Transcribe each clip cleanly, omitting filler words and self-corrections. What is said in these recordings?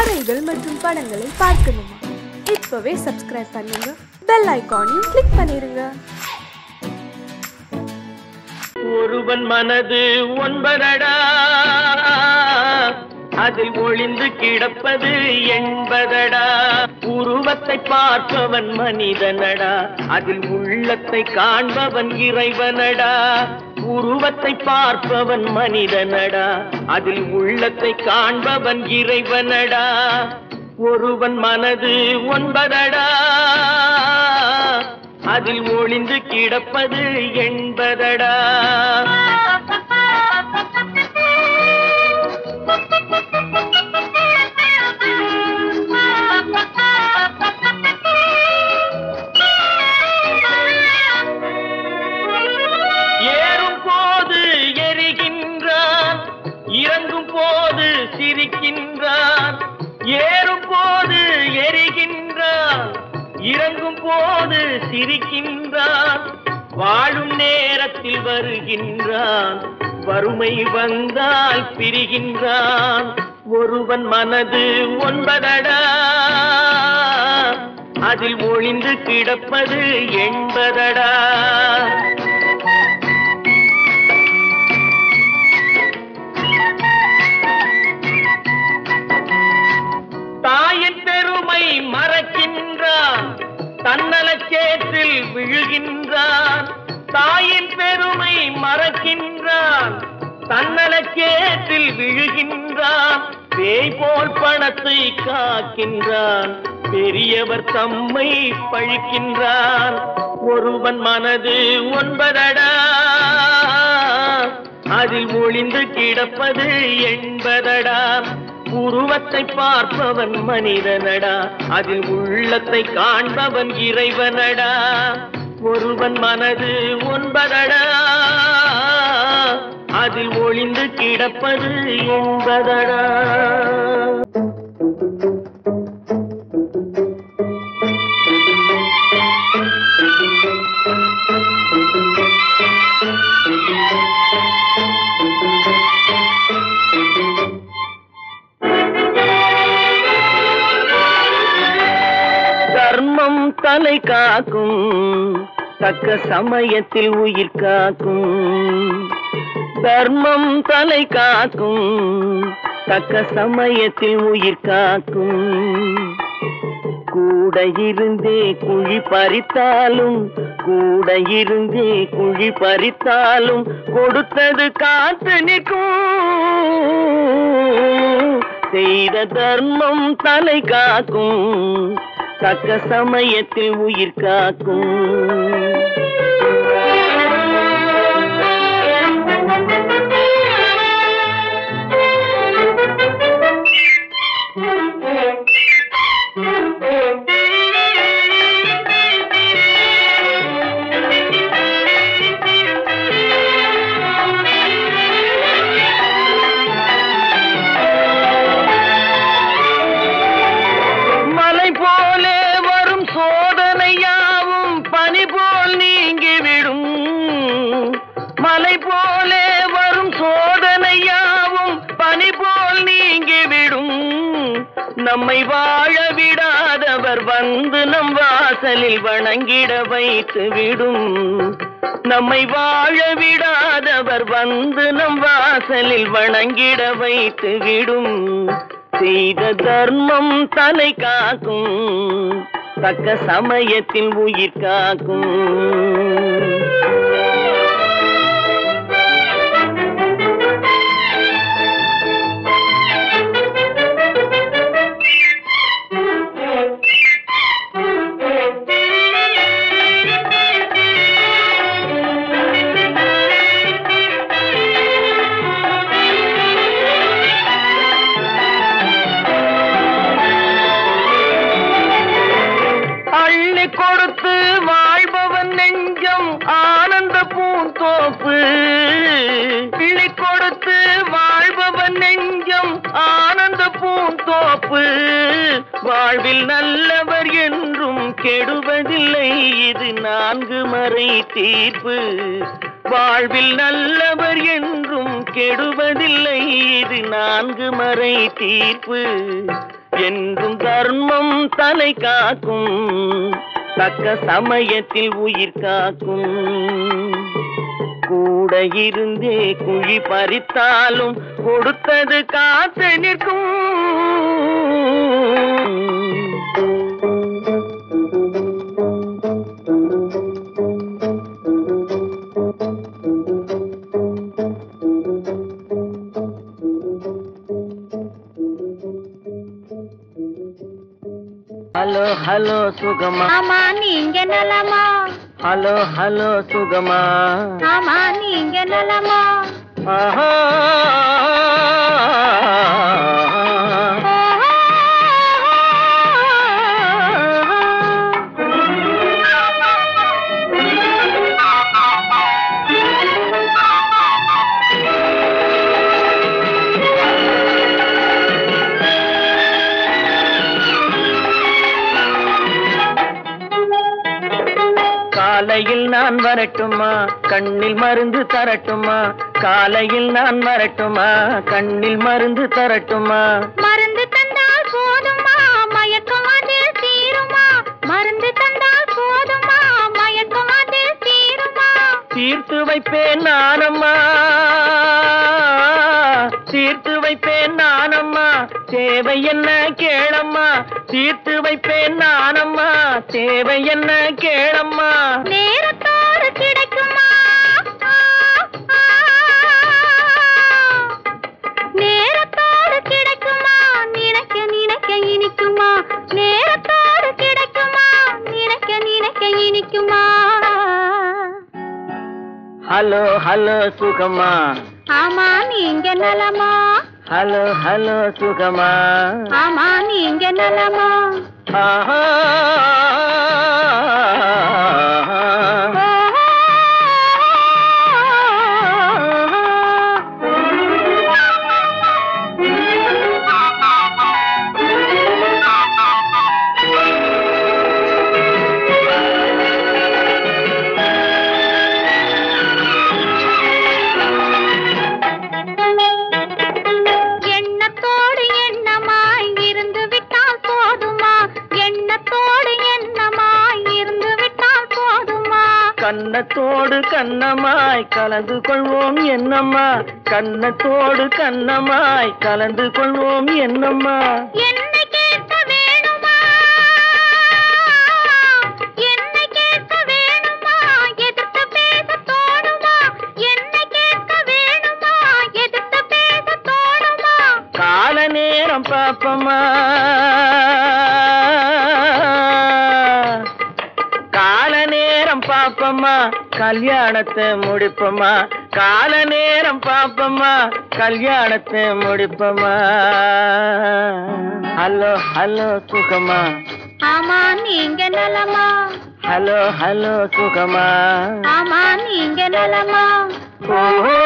கதைகள் மற்றும் படங்களை பார்க்கணுமா? இப்பவே சப்ஸ்கிரைப் பண்ணுங்க, பெல் ஐகானையும் கிளிக் பண்ணிருங்க. ஒருவன் மனது ஒன்பதடா, அதில் ஒளிந்து கிடப்பது என்பதடா. உருவத்தை பார்ப்பவன் மனிதனடா, அதில் உள்ளத்தை காண்பவன் இறைவனடா. உருவத்தை பார்ப்பவன் மனிதனடா, அதில் உள்ளத்தை காண்பவன் இறைவனடா. ஒருவன் மனது ஒன்பதடா, அதில் ஒளிந்து கிடப்பது என்பதடா. ஏறும் போது எரிகின்றான், இறங்கும் போது சிரிக்கின்றான். ஏறும் போது எரிகின்றான், இறங்கும் போது சிரிக்கின்றான். வாழும் நேரத்தில் வருகின்றான், வறுமை வந்தால் பிரிகின்றான். ஒருவன் மனது ஒன்பதடா, அதில் ஒளிந்து கிடப்பது என்பதடா. தாயின் பெருமை மறக்கின்றான், தன்னலச்சேற்றில் விழுகின்றான். தாயின் பெருமை மறக்கின்றான், தன்னலச்சேற்றில் விழுகின்றான். பேய் போல் பணத்தை காக்கின்றான், பெரியவர் தம்மை பழிக்கின்றான். ஒருவன் மனது ஒன்பதடா, அதில் ஒளிந்து கிடப்பது என்பதடா. உருவத்தை பார்ப்பவன் மனிதனடா, அதில் உள்ளத்தை காண்பவன் இறைவனடா. ஒருவன் மனது ஒன்பதடா, அதில் ஒளிந்து கிடப்பது என்பதடா. தர்மம் தலை காக்கும், தக்க சமயத்தில் உயிர் காக்கும். தர்மம் தலை காக்கும், தக்க சமயத்தில் உயிர் காக்கும். கூட இருந்தே குழி பறித்தாலும், கூட இருந்தே குழி பறித்தாலும் கொடுத்தது காத்து நிற்கும். செய்த தர்மம் தலை காக்கும், தக்க சமயத்தில் உயிர் காக்கும். மலை போலே வரும் சோதனையாவும் பனி போல் நீங்கிவிடும். மலை போலே வரும் சோதனையாவும் பனி போல் நீங்கிவிடும். நம்மை வாழ விடாதவர் வந்து நம் வாசலில் வணங்கிட வைத்து விடும். நம்மை வாழ விடாதவர் வந்து நம் வாசலில் வணங்கிட வைத்து விடும். செய்த தர்மம் தலை காக்கும், தக்க சமயத்தில் உயிர் காக்கும். கொடுத்து வாழ்பவன் நெஞ்சம் ஆனந்த பூந்தோப்பு. பிள்ளை கொடுத்து வாழ்பவன் நெஞ்சம் ஆனந்த பூந்தோப்பு. வாழ்வில் நல்லவர் என்றும் கெடுவதில்லை, இது 4 மறை தீர்ப்பு. வாழ்வில் நல்லவர் என்றும் கெடுவதில்லை, இது 4 மறை தீர்ப்பு. என்றும் தர்மம் தலை காக்கும், தக்க சமயத்தில் உயிர் காக்கும். கூட இருந்தே குழி பறித்தாலும் கொடுத்தது காத்து நிற்கும். ஹலோ ஹலோ சுகமா, ஆமா நீங்க நலமா? ஹலோ ஹலோ சுகமா, ஆமா நீங்க நலமா? ஆஹா காலையில் நான் வரட்டுமா, கண்ணில் மருந்து தரட்டுமா? காலையில் நான் வரட்டுமா, கண்ணில் மருந்து தரட்டுமா? மருந்து தந்தால் போதுமா, மயக்கம் அதில் தீருமா? மருந்து தந்தால் போதுமா, மயக்கம் அதில் தீருமா? தீர்த்து வைப்பேன் நானம்மா, தீர்த்து வைப்பேன் நானம்மா, தேவை என்ன கேளம்மா? தீர்த்து வைப்பேன் நானம்மா, தேவை என்ன கேளம்மா? நேரத்தோடு கிடைக்குமா, நேரத்தோடு கிடைக்குமா? நினைக்க நினைக்க இனிக்குமா? நேரத்தோடு கிடைக்குமா? நினைக்க நினைக்க இனிக்குமா? ஹலோ ஹலோ சுகமா, ஆமா நீங்க நலமா? ஹலோ ஹலோ சுகமா, ஆமா நீங்க நலமா? ஆஹா எண்ணத்தோடு எண்ணமாய் இருந்து விட்டால் போதுமா? எண்ணத்தோடு எண்ணமாய் இருந்து விட்டால் போதுமா? கன்னத்தோடு கண்ணமாய் கலந்து கொள்வோம் என்னம்மா? கன்னத்தோடு கண்ணமாய் கலந்து கொள்வோம் என்னம்மா? என்னை கேட்க வேணுமா? என்னை கேட்க வேணுமா? எதிர்த்து பேச தோணுமா? என்னை கேட்க வேணுமா? எதிர்த்து பேச தோணுமா? கால நேரம் பாப்பம்மா, கால நேரம் பாப்பம்மா, கல்யாணத்தை முடிப்பம்மா. கால நேரம் பாப்பம்மா, கல்யாணத்தை முடிப்பம்மா. ஹலோ ஹலோ சுகமா, ஆமா நீங்க நலமா? ஹலோ ஹலோ சுகமா, ஆமா நீங்க நலமா? ஓஹோ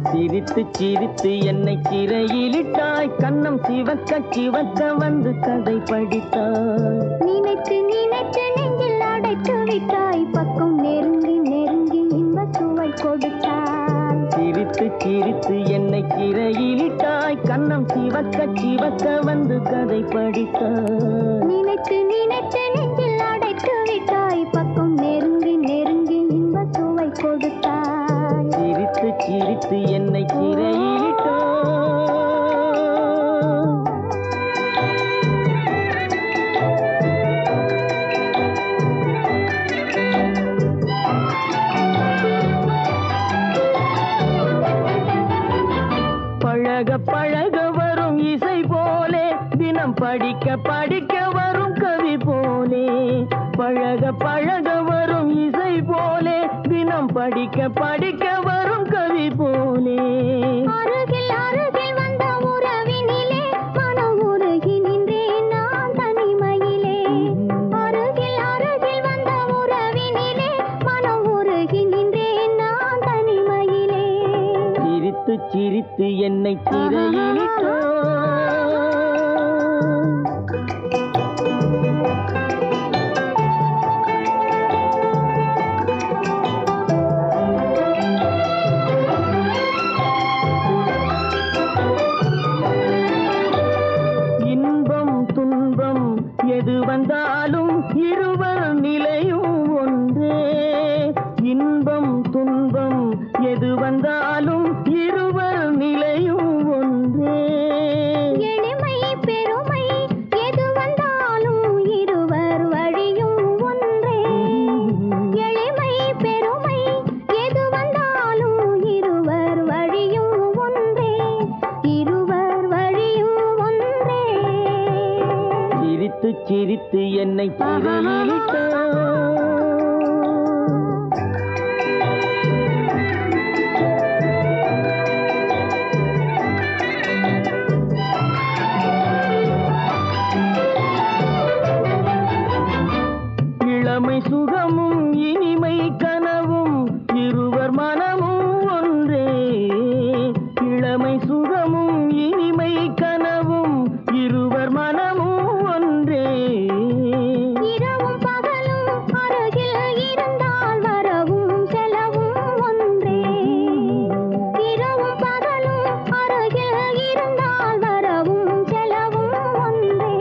சிரித்து சிரித்து என்னை சிறையிலிட்டாய், கண்ணம் சிவக்க சிவக்க வந்து கதை படித்தாய். நினைத்து நினைத்து நெஞ்சில் அடைத்து விட்டாய், பக்கம் நெருங்கி நெருங்கி இன்ப சுவை கொடுத்தாய். சிரித்து சிரித்து என்னை சிறையிலிட்டாய், கண்ணம் சிவக்க சிவக்க வந்து கதை படித்தாய். நினைத்து நினைத்து நெஞ்சில் அடைத்து விட்டாய், பக்கம் நெருங்கி நெருங்கி இன்ப சுவை கொடுத்தாய். சிரித்து சிரித்து என்னை சிறையிலிட்டாய். பழக பழக வரும் இசை போலே, தினம் படிக்க படிக்க வரும் கவி போலே. பழக பழக வரும் இசை போலே, தினம் படிக்க படிக்க வரும் கவி போலே. அருகில் அருகில் வந்த உறவினிலே மனம் உருகி நின்றேன் நான் தனிமையிலே. அருகில் அருகில் இளமை சுகமும் இனிமை கனவும் இருவர் மனமும் ஒன்றே. இளமை சுகமும் இனிமை கனவும் இருவர் மனமும் ஒன்றே. இரவும் பகலும் அருகில் இருந்தால் வரவும் செலவும் ஒன்றே. இரவும் பகலும் அருகில் இருந்தால் வரவும் செலவும் ஒன்றே.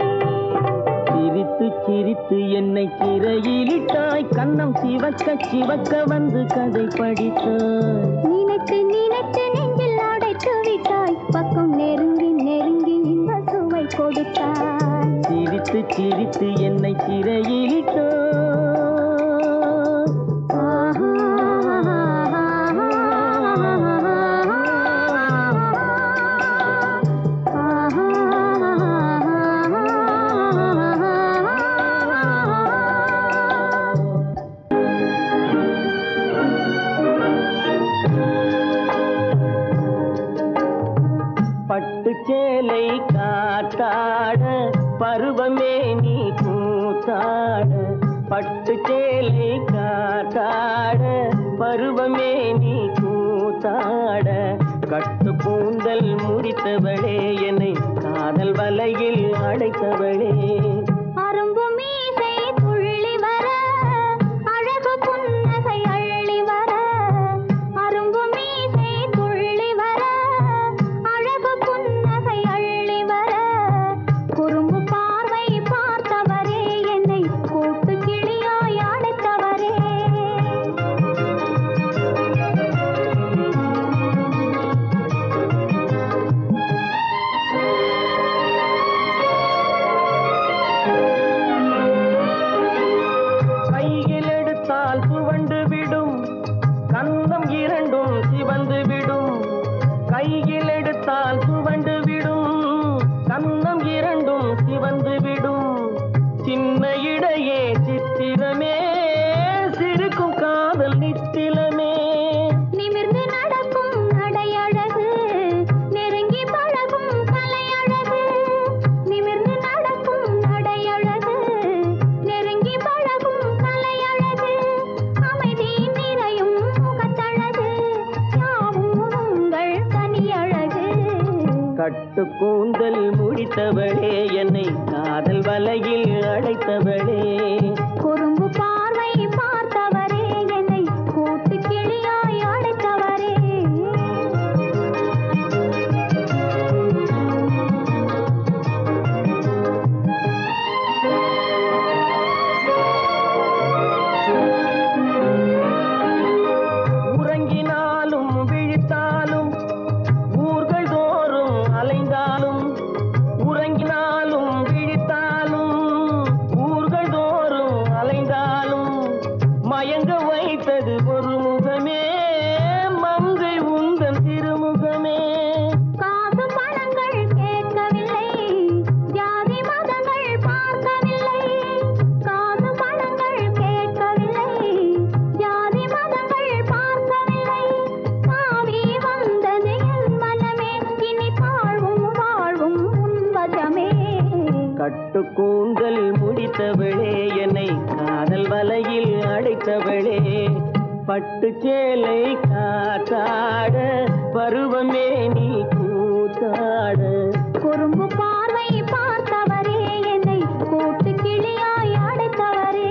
சிரித்து சிரித்து என்னை சிறையிலிட்டாய், கன்னம் சிவக்க சிவக்க வந்து கதை படித்தாய். நினைத்து நினைத்து நெஞ்சில் அடைத்து விட்டாய், பக்கம் நெருங்கி நெருங்கி இன்ப சுவை கொடுத்தாய். சிரித்து சிரித்து என்னை சிறையிலிட்டாய். பட்டு சேலை காத்தாட பருவமே நீ கூத்தாட. பட்டு சேலை காத்தாட பருவமே நீ கூத்தாட. கட்டு கூந்தல் முடித்தவளே என்னை காதல் வலையில் அடைத்தவளே. அரும்பு மீசை துள்ளி வர, அழகு புன்னகை அள்ளி வர. அரும்பு மீசை துள்ளி வர, அழகு புன்னகை அள்ளி வர. குறும்பு பார்வை பார்த்தவரே என்னை கூட்டு கிளியாய் அடைத்தவரே. கையில் எடுத்தால் சுவண்டு விடும், கன்னம் இரண்டும் சிவந்து விடும். கையில் எடுத்தால் சுவண்டு விடும், கன்னம் இரண்டும் சிவந்து விடும். சின்ன இடையே சித்திரமே, சிரிக்கும் காதல் நித்திலமே. நிமிர்ந்து நடக்கும் நடையழகு, நெருங்கி பழகும் கலையழகு. நிமிர்ந்து நடக்கும் நடையழகு, நெருங்கி பழகும் கலையழகு. அமைதி நிறையும் முகத்தழகு, யாவும் உங்கள் தனியழகு. கட்டு கூந்தல் முடித்தவளே என்னை காதல் வலையில் அடைத்தவளே. குறும்பு பார்வை பார்த்தவரே என்னை கூட்டு கிளியாய் அடைத்தவரே. உறங்கினாலும் விழித்தாலும் ஊர்கள் தோறும் அலைந்தாலும். உறங்கினாலும் விழித்தாலும் ஊர்கள் தோறும் அலைந்தாலும். மயங்க வைத்தது ஒரு முகமே, மங்கை உந்தன் திருமுகமே. காசு பணங்கள் கேட்கவில்லை, ஜாதி மதங்கள் பார்க்கவில்லை. காசு பணங்கள் கேட்கவில்லை, ஜாதி மதங்கள் பார்க்கவில்லை. தாவி வந்தது என் மனமே, இனி தாழ்வும் வாழ்வும் உன்வசமே. கட்டு கூந்தல் முடித்தவளே என்னை காதல் வலையில் அடைத்தவளே. பட்டு சேலை காத்தாட பருவமே நீ கூத்தாட. குறும்பு பார்வை பார்த்தவரே என்னை கூட்டு கிளியாய் அடைத்தவரே.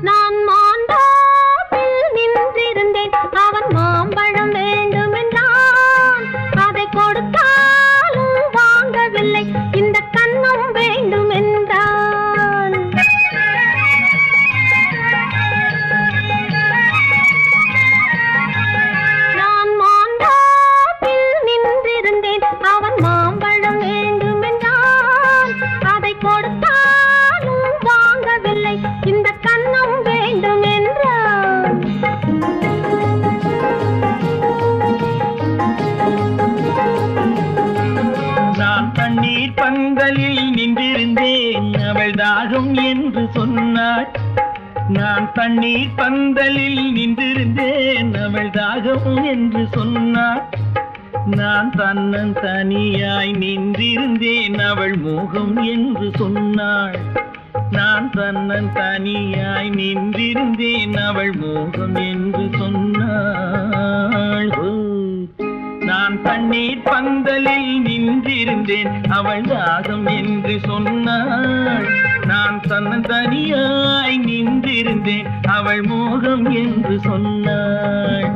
நான் மாண்டாப்பில் நின்றிருந்தேன், அவன் மாம்பழம் வேண்டுமென்றான். அதை கொடுத்தாலும் வாங்கவில்லை, இந்த கன்னம் வேண்டுமென்றான். நான் மாண்டாப்பில் நின்றிருந்தேன், அவன் மாம்பழம் வேண்டுமென்றான். அதை கொடுத்தாலும் வாங்கவில்லை, இந்த கன்னம் வேண்டும் என்றான். நான் தண்ணீர் பந்தலில் நின்றிருந்தேன் அவள் தாகம் என்று சொன்னாள். நான் தண்ணீர் பந்தலில் நின்றிருந்தேன் அவள் தாகம் என்று சொன்னாள். நான் தன்னன் தனியாய் நின்றிருந்தேன் அவள் மோகம் என்று சொன்னாள். நான் தன்னன் தனியாய் நின்றிருந்தேன் அவள் மோகம் என்று சொன்னாள். நான் தண்ணீர் பந்தலில் நின்றிருந்தேன் அவள் தாகம் என்று சொன்னாள். நான் தன்னன் தனியாய் நின்றிருந்தேன் அவள் மோகம் என்று சொன்னாள்.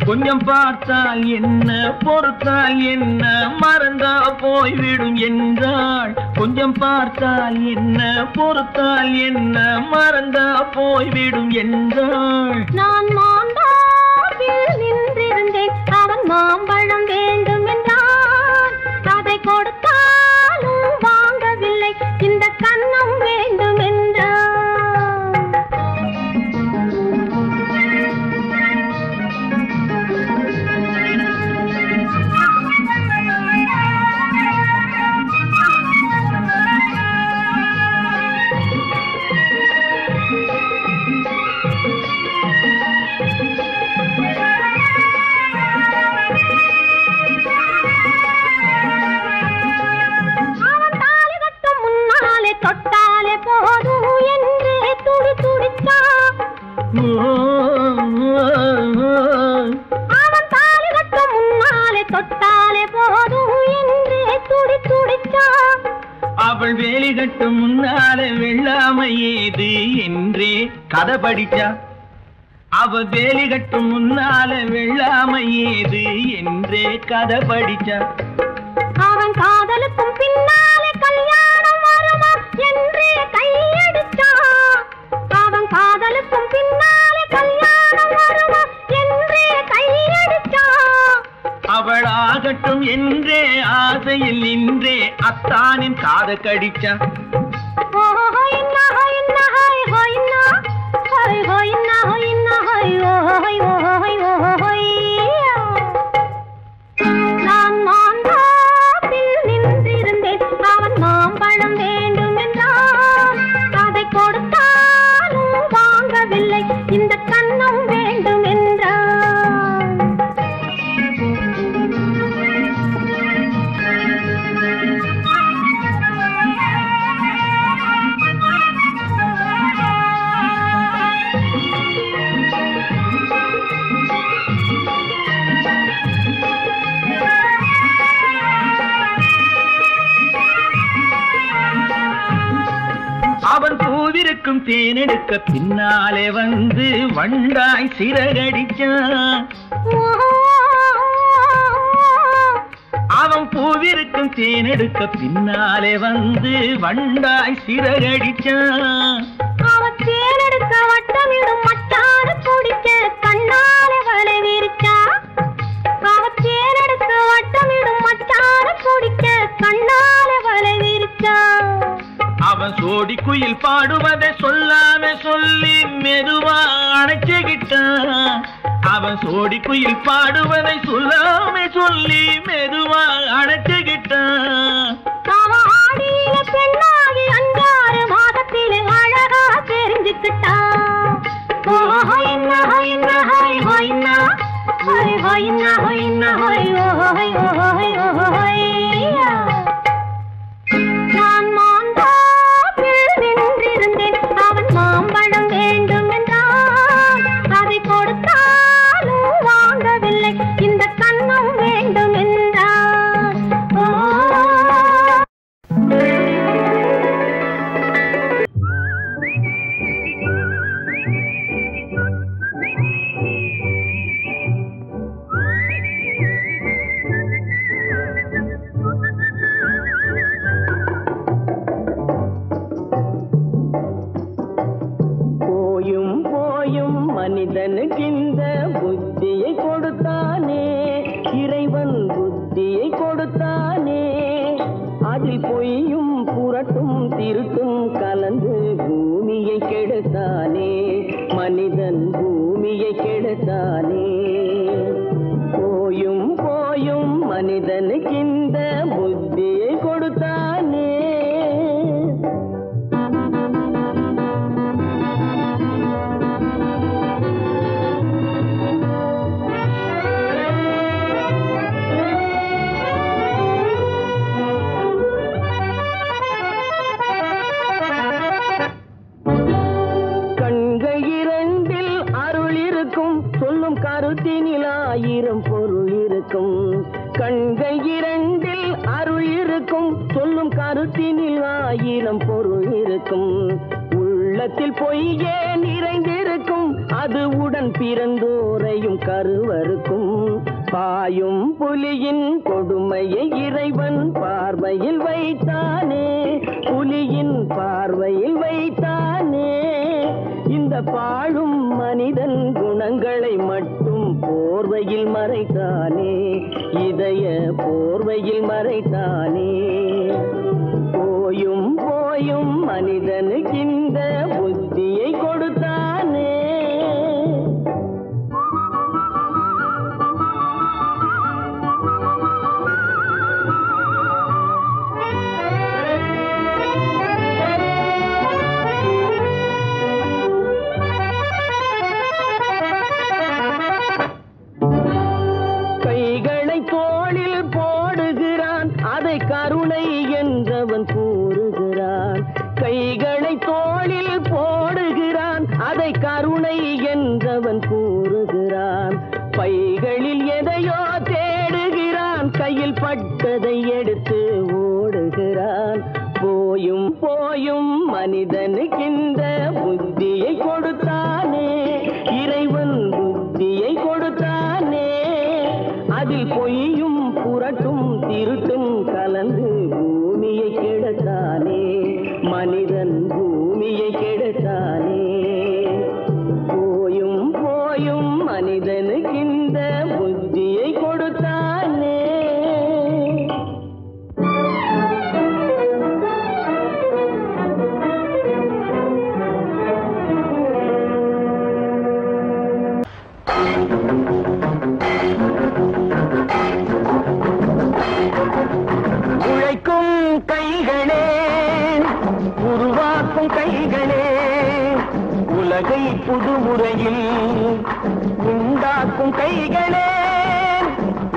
கொஞ்சம் பார்த்தால் என்ன பொறுத்தால் என்ன மறந்தா போய்விடும் என்றாள். கொஞ்சம் பார்த்தால் என்ன பொறுத்தால் என்ன மறந்தா போய்விடும் என்றாள். நான் மாந்தாவில் நின்றிருந்தேன் அவன் மாம்பழம் வேண்டும் என்றான். அதை கொடுத்தாலும் வாங்கவில்லை இந்த கன்னம் வேண்டும் என்றான். தொட்டாலே போதும் என்று துடி துடிச்சா. அவன் தாலி கட்ட முன்னாலே தொட்டாலே போதும் என்று துடி துடிச்சா. அவள் வேலி கட்டும் முன்னாலே வெள்ளாமை ஏது என்றே கதை படிச்சா. அவள் வேலி கட்டும் முன்னாலே வெள்ளாமை ஏது என்றே கதை படிச்சா. அவன் காதலுக்கும் பின்னாலே கல்யாணம் வருமா என்றே கையடிச்சா. அவன் காதலுக்கும் பின்னாலே கல்யாணம் வருமா என்றே கையடிச்சா. அவள் ஆகட்டும் என்றே ஆசையில் நின்றே அத்தானின் காத கடிச்சா. நான் மாந்தாப்பில் நின்றிருந்தேன் அவன் மாம்பழம் வேண்டும் என்றான். அதை கொடுத்தாலும் வாங்கவில்லை இந்த கன்னம் வேண்டும் என்றான். அவன் பூவிருக்கும் தேனெடுக்க பின்னாலே வந்து வண்டாய் சிறகடிச்சான். அவன் பூவிருக்கும் தேனெடுக்க பின்னாலே வந்து வண்டாய் சிறகடிச்சான். அவன் தேனெடுக்க வட்டமிடும் மட்டான குடிக்க கண்ணாலே வலை விரிச்சா. அவன் தேனெடுக்க வட்டமிடும் மட்டான குடிக்க கண்ணாலே வலை விரிச்சா. அவன் சோடி குயில் பாடுவதை சொல்லாம சொல்லி மெதுவா அணைச்சுக்கிட்டான். அவன் சோடி குயில் பாடுவதை சொல்லாம சொல்லி மெதுவா அணைச்சுக்கிட்டான். அவன் ஆடியில பெண்ணாகி 5-6 மாதத்திலே அழகா தெரிஞ்சுக்கிட்டான். நான் மாந்தாப்பில் நின்றிருந்தேன் அவன் மாம்பழம் வேண்டும் என்றான். அதை கொடுத்தாலும் வாங்கவில்லை இந்த கன்னம் வேண்டும் என்றான். மனிதனுக்கு இந்த புத்தியை கொடுத்தானே, இறைவன் புத்தியை கொடுத்தானே. அதில் பொய்யும் புரட்டும் திருட்டும் கலந்து பூமியை கெடுத்தானே, மனிதன் பூமியை கெடுத்தானே. போயும் போயும் மனிதனுக்கு இந்த புத்தியை கொடுத்தானே. கருத்தினில் ஆயிரம் பொருள் இருக்கும், கண்கள் இரண்டில் அருள் இருக்கும், சொல்லும் கருத்தினில் ஆயிரம் பொருள் இருக்கும். உள்ளத்தில் பொய்யே நிறைந்திருக்கும், அது உடன் பிறந்தோரையும் கருவருக்கும். பாயும் புலியின் கொடுமையை இறைவன் பார்வையில் வைத்தானே, புலியின் பார்வையில் வைத்தானே. இந்த பாழும் மனிதன் குணங்களை மட்டும் போர்வையில் மறைத்தானே, இதய போர்வையில் மறைத்தானே. போயும் போயும் மனிதனுக்கு இந்த புத்தியை கொடுத்தானே. கருணை என்றவன் கூறுகிறான், கைகளை தோளில் போடுகிறான், அதை கருணை என்றவன் கூறுகிறான். பைகளில் எதையோ தேடுகிறான், கையில் பட்டதை எடுத்து ஓடுகிறான். போயும் போயும் மனிதனுக்கு இந்த புத்தியை கொடுத்தானே, இறைவன் புத்தியை கொடுத்தானே. அதில் பொய்யும் புரட்டும் திருட்டும் கலந்து பூமியை கெடுத்தானே, மனிதன் பூமியை கெடுத்தானே. போயும் போயும் மனிதனுக்கு இந்த புத்தியை கொடுத்தானே. உழைக்கும் கைகளே, உருவாக்கும் கைகளே, உலகை புதுமுறையில் உண்டாக்கும் கைகளே.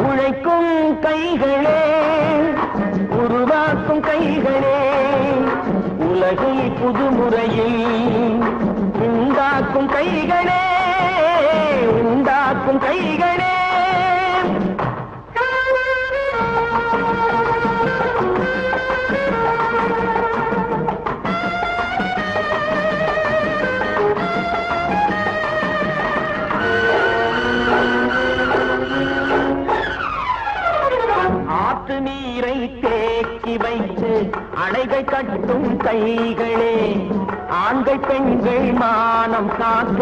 உழைக்கும் கைகளே, உருவாக்கும் கைகளே, உலகை புதுமுறையில் உண்டாக்கும் கைகளே, உண்டாக்கும் கைகளே. ஆற்று நீரை தேக்கி வைத்து அணைகள் கட்டும் கைகளே, ஆண்கள் பெண்கள் மானம் காக்க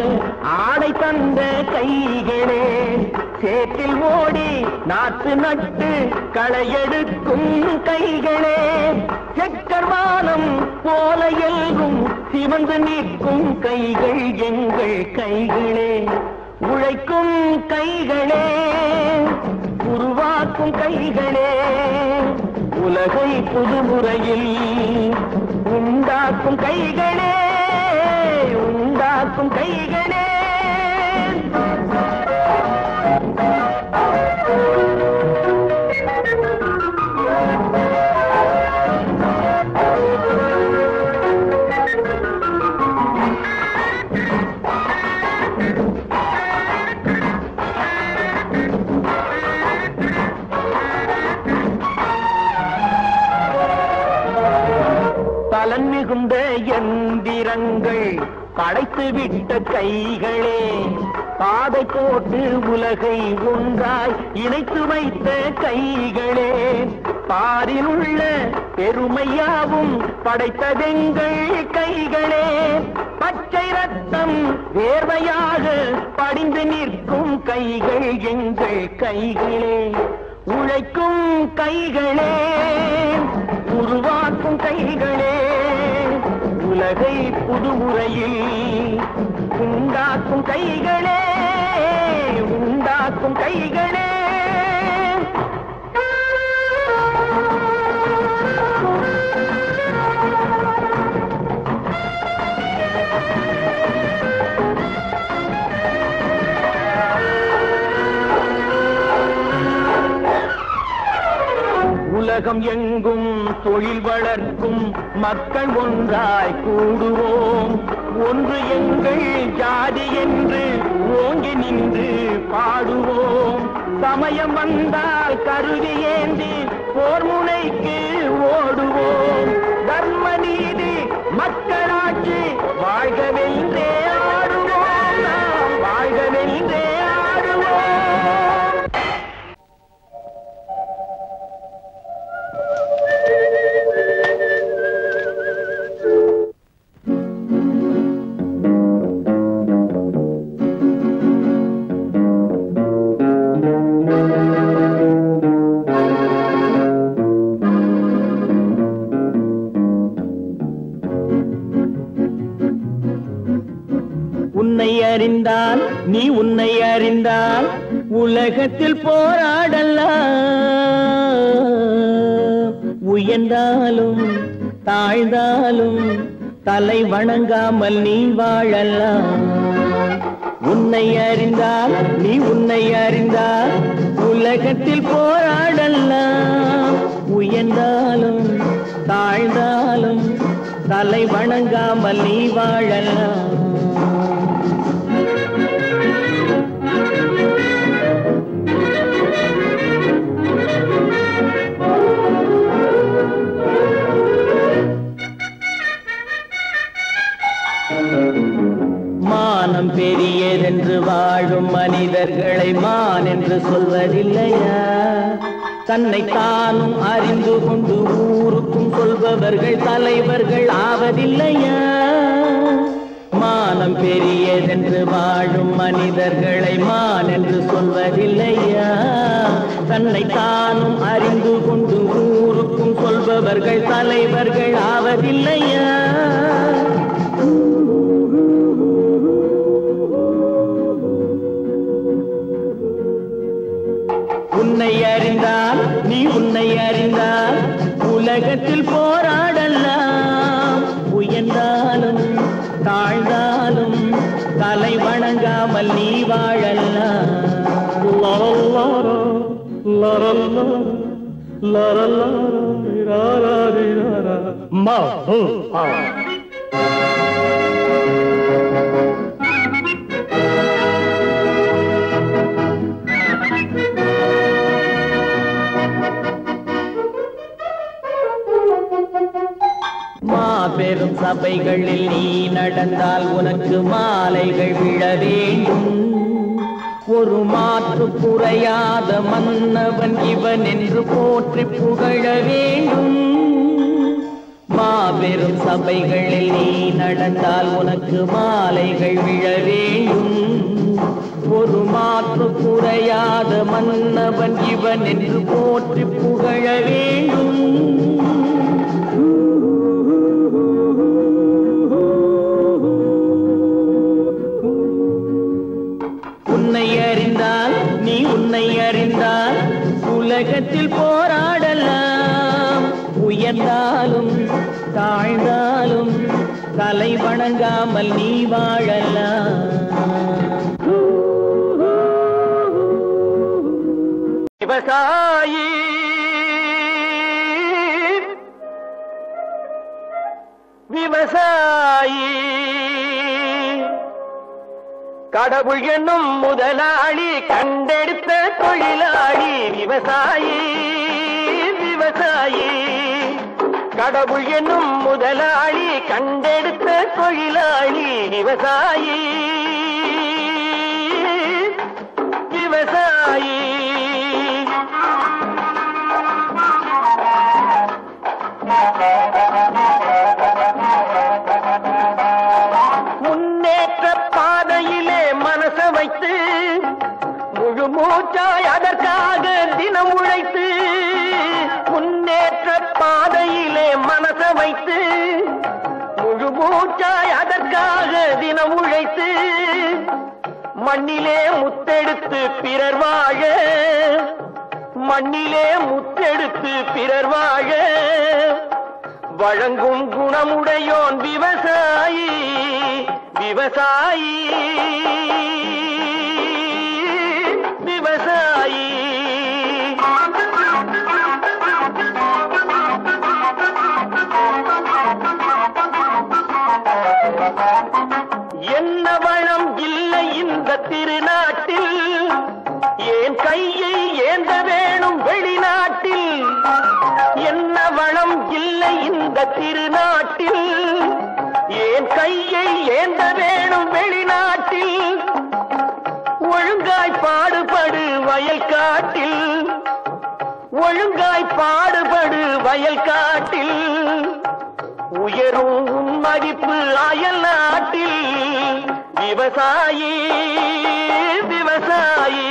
ஆணை தந்த கைகளே. சேற்றில் ஓடி நாற்று நட்டு களையெடுக்கும் கைகளே, செக்கர்வானம் போல எல்கும் சிவந்து நிற்கும் கைகள் எங்கள் கைகளே. உழைக்கும் கைகளே, உருவாக்கும் கைகளே, உலகை புதுமுறையில் உண்டாக்கும் கைகளே, உண்டாக்கும் கைகளே. பலன் மிகுந்த எந்திரங்கள் படைத்து விட்ட கைகளே, பாதை போட்டு உலகை ஒன்றாய் இணைத்து வைத்த கைகளே. பாரில் உள்ள பெருமையாவும் படைத்ததெங்கள் கைகளே. பச்சை ரத்தம் வேர்வையாக படிந்து நிற்கும் கைகள் எங்கள் கைகளே, உழைக்கும் கைகளே, உருவாக்கும் கைகளே, உலகை புதுமுறையில் உண்டாக்கும் கைகளே, உண்டாக்கும் கைகளே. உலகம் எங்கும் தொழில் வளர்க்கும் மக்கள் ஒன்றாய் கூடுவோம். ஒன்று எங்கள் ஜாதி என்று ஓங்கி நின்று பாடுவோம். சமயம் வந்தால் கருவி ஏந்தி போர் முனைக்கு ஓடுவோம். தர்ம நீதி மக்களாட்சி வாழ்கவென்றே ஆடுவோம். நாம் வாழ்கவென்றே ஆடுவோம். உன்னை அறிந்தால் நீ உன்னை அறிந்தால் உலகத்தில் போராடலாம். உயர்ந்தாலும் தாழ்ந்தாலும் தலை வணங்காமல் நீ வாழலாம். உன்னை அறிந்தால் நீ உன்னை அறிந்தால் உலகத்தில் போராடலாம். உயர்ந்தாலும் தாழ்ந்தாலும் தலை வணங்காமல் நீ வாழலாம். மானம் பெரியதென்று வாழும் மனிதர்களை மான் என்று சொல்வதில்லையா? தன்னை தானும் அறிந்து கொண்டு ஊருக்கும் சொல்பவர்கள் தலைவர்கள் ஆவதில்லையா? மானம் பெரியதென்று வாழும் மனிதர்களை மான் என்று சொல்வதில்லையா? தன்னை தானும் அறிந்து கொண்டு ஊருக்கும் சொல்பவர்கள் தலைவர்கள் ஆவதில்லையா? உன்னை அறிந்தால் நீ உன்னை அறிந்தால் உலகத்தில் போராடலாம். உயர்ந்தாலும் தாழ்ந்தாலும் தலை வணங்காமல் நீ வாழலாம். மாபெரும் சபைகளில் நீ நடந்தால் உனக்கு மாலைகள் விழ வேண்டும். ஒரு மாற்று குறையாத மன்னவன் இவன் என்று போற்றி புகழ வேண்டும். மாபெரும் சபைகளில் நீ நடந்தால் உனக்கு மாலைகள் விழ வேண்டும். ஒரு மாற்று குறையாத மன்னவன் இவன் என்று போற்றி புகழ வேண்டும். உன்னை அறிந்தால் நீ உன்னை அறிந்தால் உலகத்தில் போராடலாம். உயர்ந்தாலும் தாழ்ந்தாலும் தலை வணங்காமல் நீ வாழலாம். விவசாயி விவசாயி கடவுள் என்னும் முதலாளி கண்டெடுத்த தொழிலாளி. விவசாயி விவசாயி கடவுள் என்னும் முதலாளி கண்டெடுத்த தொழிலாளி. விவசாயி விவசாயி முன்னேற்ற பாதை தோற்றாய் அதற்காக தினம் உழைத்து மண்ணிலே முத்தெடுத்து பிறர் வாழ மண்ணிலே முத்தெடுத்து பிறர் வாழ வழங்கும் குணமுடையோன் விவசாயி விவசாயி விவசாயி என்ன வளம் இல்லை இந்த திருநாட்டில் ஏன் கையை ஏந்த வேணும் வெளிநாட்டில் என்ன வளம் இல்லை இந்த திருநாட்டில் ஏன் கையை ஏந்த வேணும் வெளிநாட்டில் ஒழுங்காய் பாடுபடு வயல் காட்டில் ஒழுங்காய் பாடுபடு வயல் காட்டில் உயரும் உன் மதிப்பு அயல் நாட்டில் விவசாயி விவசாயி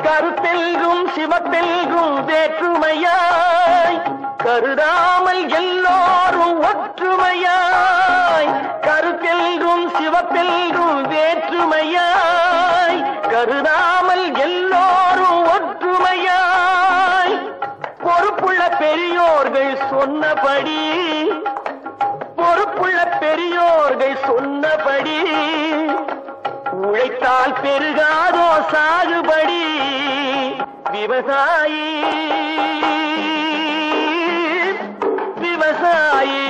கருத்தெல்கும் சிவத்தெல்கும் வேற்றுமையாய் கருதாமல் எல்லோரும் ஒற்றுமையாய் கருத்தெல்கும் சிவத்தெல்கும் வேற்றுமையாய் கருதாமல் எல்லோரும் ஒற்றுமையாய் பொறுப்புள்ள பெரியோர்கள் சொன்னபடி பொறுப்புள்ள பெரியோர்கள் சொன்னபடி உழைத்தால் பெருகாதோ சாகுபடி விவசாயி விவசாயி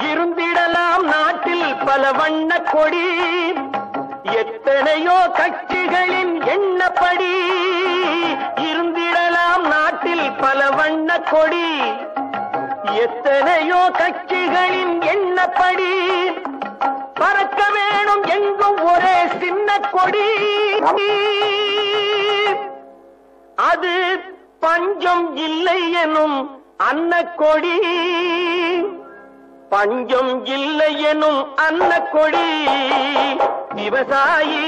இருந்திடலாம் நாட்டில் பல வண்ண கொடி எத்தனையோ கட்சிகளின் எண்ணப்படி இருந்திடலாம் நாட்டில் பல வண்ண கொடி எத்தனையோ கட்சிகளின் எண்ணப்படி பறக்க வேணும் எங்கும் ஒரே சின்ன கொடி அது பஞ்சம் இல்லை எனும் அன்னக்கொடி பஞ்சம் இல்லை எனும் அன்னக்கொடி விவசாயி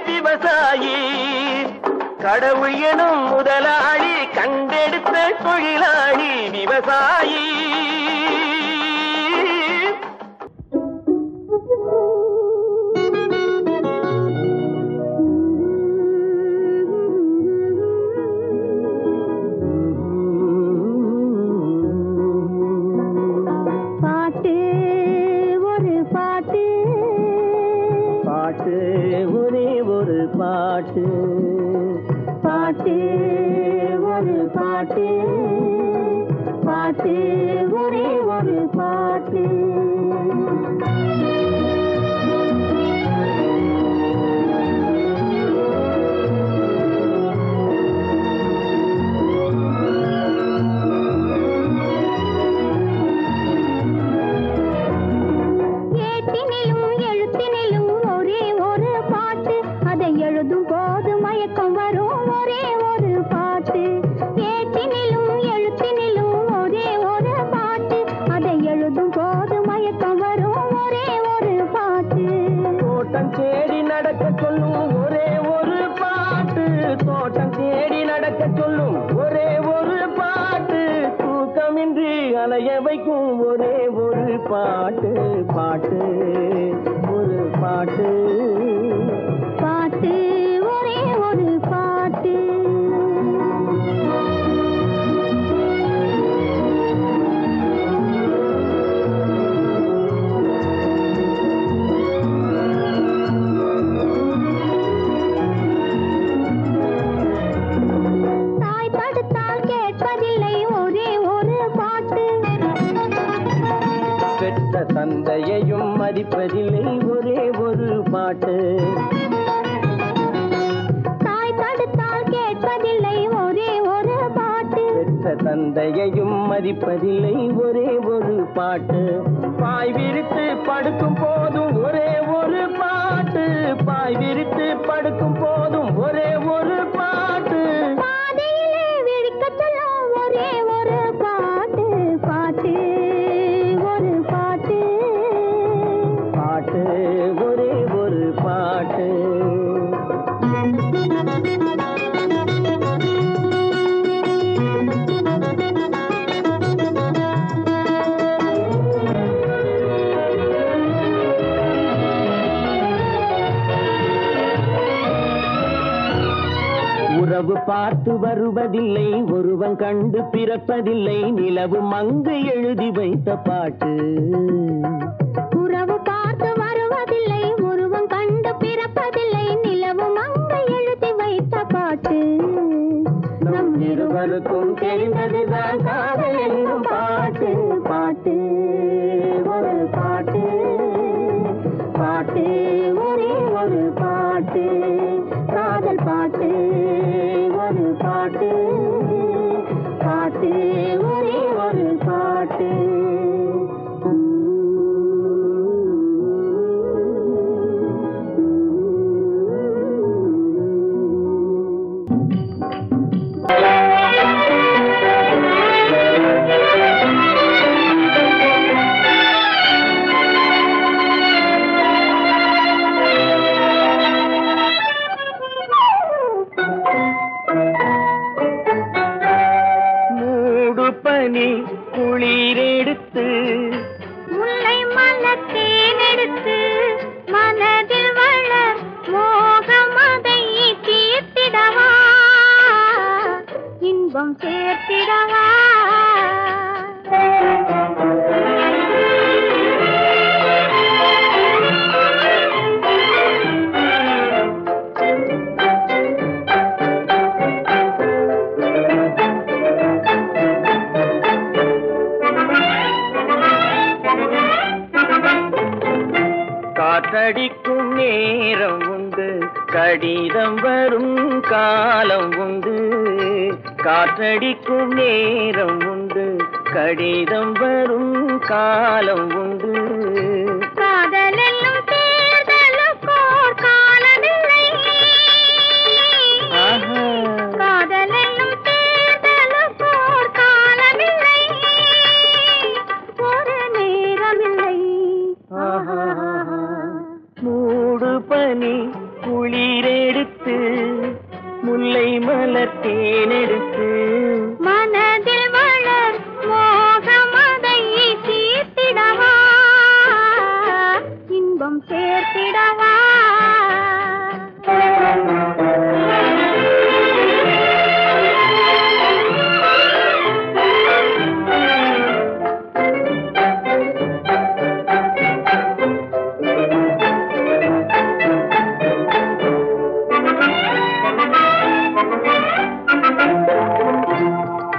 விவசாயி கடவுள் எனும் முதலாளி கண்டெடுத்த தொழிலாளி விவசாயி பாட்டு பாட்டு ஒரு பாட்டு பாட்டு ஒரே ஒரு பாட்டு வைக்கும் ஒரே ஒரு பாட்டு பாட்டு ஒரு பாட்டு பாட்டு ஒரே ஒரு பாட்டு தாய் படுத்தால் கேட்பதில்லை ஒரே ஒரு பாட்டு பெற்ற தந்தையையும் மதிப்பதில்லை ஒரே ஒரு பாட்டு தாய் தடுத்தால் கேட்பதில்லை ஒரே ஒரு பாட்டு பெற்ற தந்தையையும் மதிப்பதில்லை ஒரே ஒரு பாட்டு பாய் விரித்து படுக்கும் போதும் ஒரே ஒரு பாட்டு பாய் விரித்து படுக்கும் போதும் ஒரே ஒரு பாட்டு பாதையிலே விழிக்க சொல்லும் ஒரே ஒரு பாட்டு பார்த்து வருவதில்லை, ஒருவன் கண்டு பிறப்பதில்லை, நிலவு மங்கை எழுதி வைத்த பாட்டு. உறவு பார்த்து வருவதில்லை, ஒருவன் கண்டு பிறப்பதில்லை, நிலவு மங்கை எழுதி வைத்த பாட்டு. நம் இருவருக்கும் தெரிந்ததுதான் காதல் என்னும் பாட்டு. பாட்டு ஒரு பாட்டு, பாட்டு ஒரே ஒரு பாட்டு, காதல் பாட்டு ஒரு பாட்டு, பாட்டு ஒரே ஒரு பாட்டு. குளிரெடுத்து முல்லை மலத்தேனெடுத்து மனதில் வளர் மோகமதை தீர்த்திடவா, இன்பம் சேர்த்திடவா. காற்றடிக்கும் நேரம் உண்டு, கடிதம் வரும் காலம் உண்டு. காற்றடிக்கும் நேரம் உண்டு, கடிதம் வரும் காலம் உண்டு. காதலெல்லும் தேர்தலுக்கோர் காலமில்லை, காதலெல்லும் தேர்தலுக்கோர் காலமில்லை, ஒரு நேரமில்லை. மூடு பனி குளிரெடுத்து முல்லை மலர் தேனெடுத்து மனதில் வளர் மோகமதை தீர்த்திடவா, இன்பம் சேர்த்திடவா.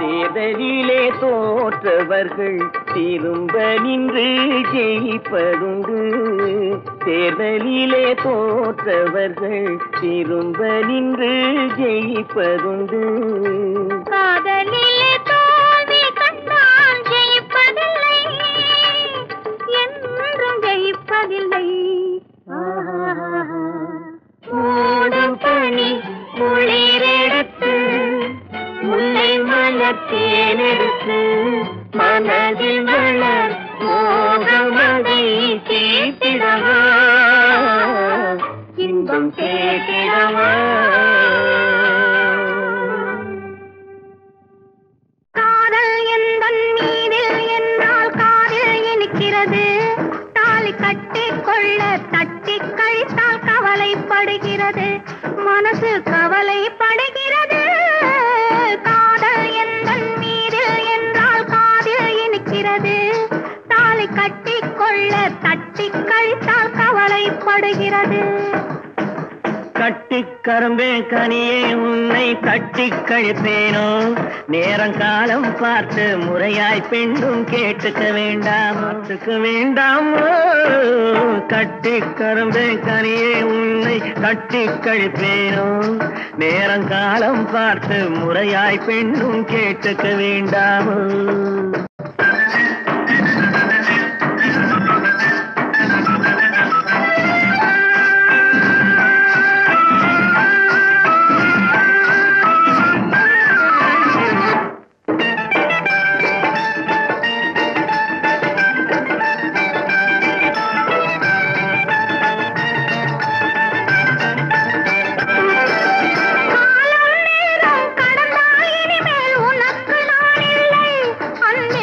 தேர்தலிலே தோற்றவர்கள் திரும்ப நின்று ஜெயிப்பதுண்டு. தேர்தலிலே தோற்றவர்கள் திரும்ப நின்று ஜெயிப்பதுண்டு. காதலிலே தோல்வி கண்டால் ஜெயிப்பதில்லை, என்றும் ஜெயிப்பதில்லை. மூடு பனி குளிரெடுத்து முல்லை மலர் தேனெடுத்து மனதில் வளர் மோகமதை தீர்த்திடவா, இன்பம் சேர்த்திடவா. காதல் எந்தன் மீதில் என்னால் காதில் இனிக்கிறது, தாலி கட்டிக் கொள்ள தட்டி கழித்தால் கவலைப்படுகிறது, மனசு கவலைப்படுகிறது. காதல் எந்தன் மீதில் என்றால் காதில் இனிக்கிறது, தாலி கட்டிக் கொள்ள தட்டி கழித்தால் கவலைப்படுகிறது. கட்டிக் கரும்பே கனியே உன்னை கட்டிக் கழிப்பேனோ, நேரங்காலம் பார்த்து முறையாய் பெண்ணும் கேட்டுக்க வேண்டாமோ. கட்டிக் கரும்பே கனியே உன்னை கட்டிக் கழிப்பேனோ, நேரங்காலம் பார்த்து முறையாய் பெண்ணும் கேட்டுக்க வேண்டாமோ. கடந்தால் இனிமேல் உனக்கு நான் இல்லை, அன்பே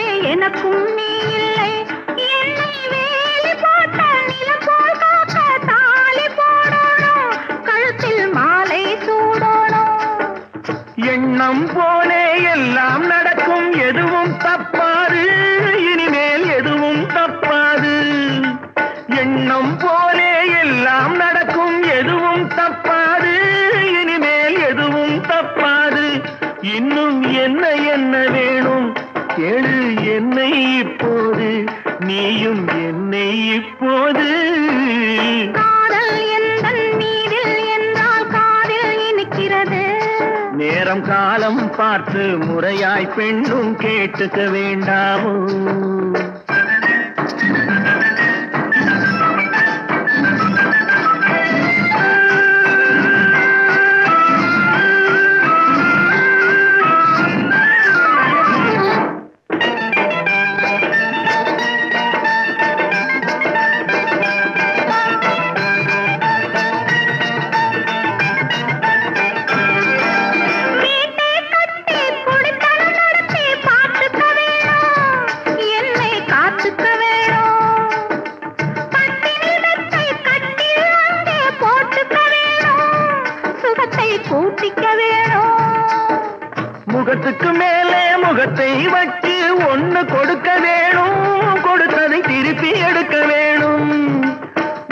இன்னும் என்ன என்ன வேணும் கேளு என்னை இப்போது, நீயும் என்னை இப்போது. காதல் எந்தன் மீதில் என்றால் காதில் இனிக்கிறது. நேரம் காலம் பார்த்து முறையாய் பெண்ணும் கேட்டுக்க வேண்டாமோ? முகத்துக்கு மேலே முகத்தை வச்சு ஒண்ணு கொடுக்க வேணும், கொடுத்ததை திருப்பி எடுக்க வேணும்.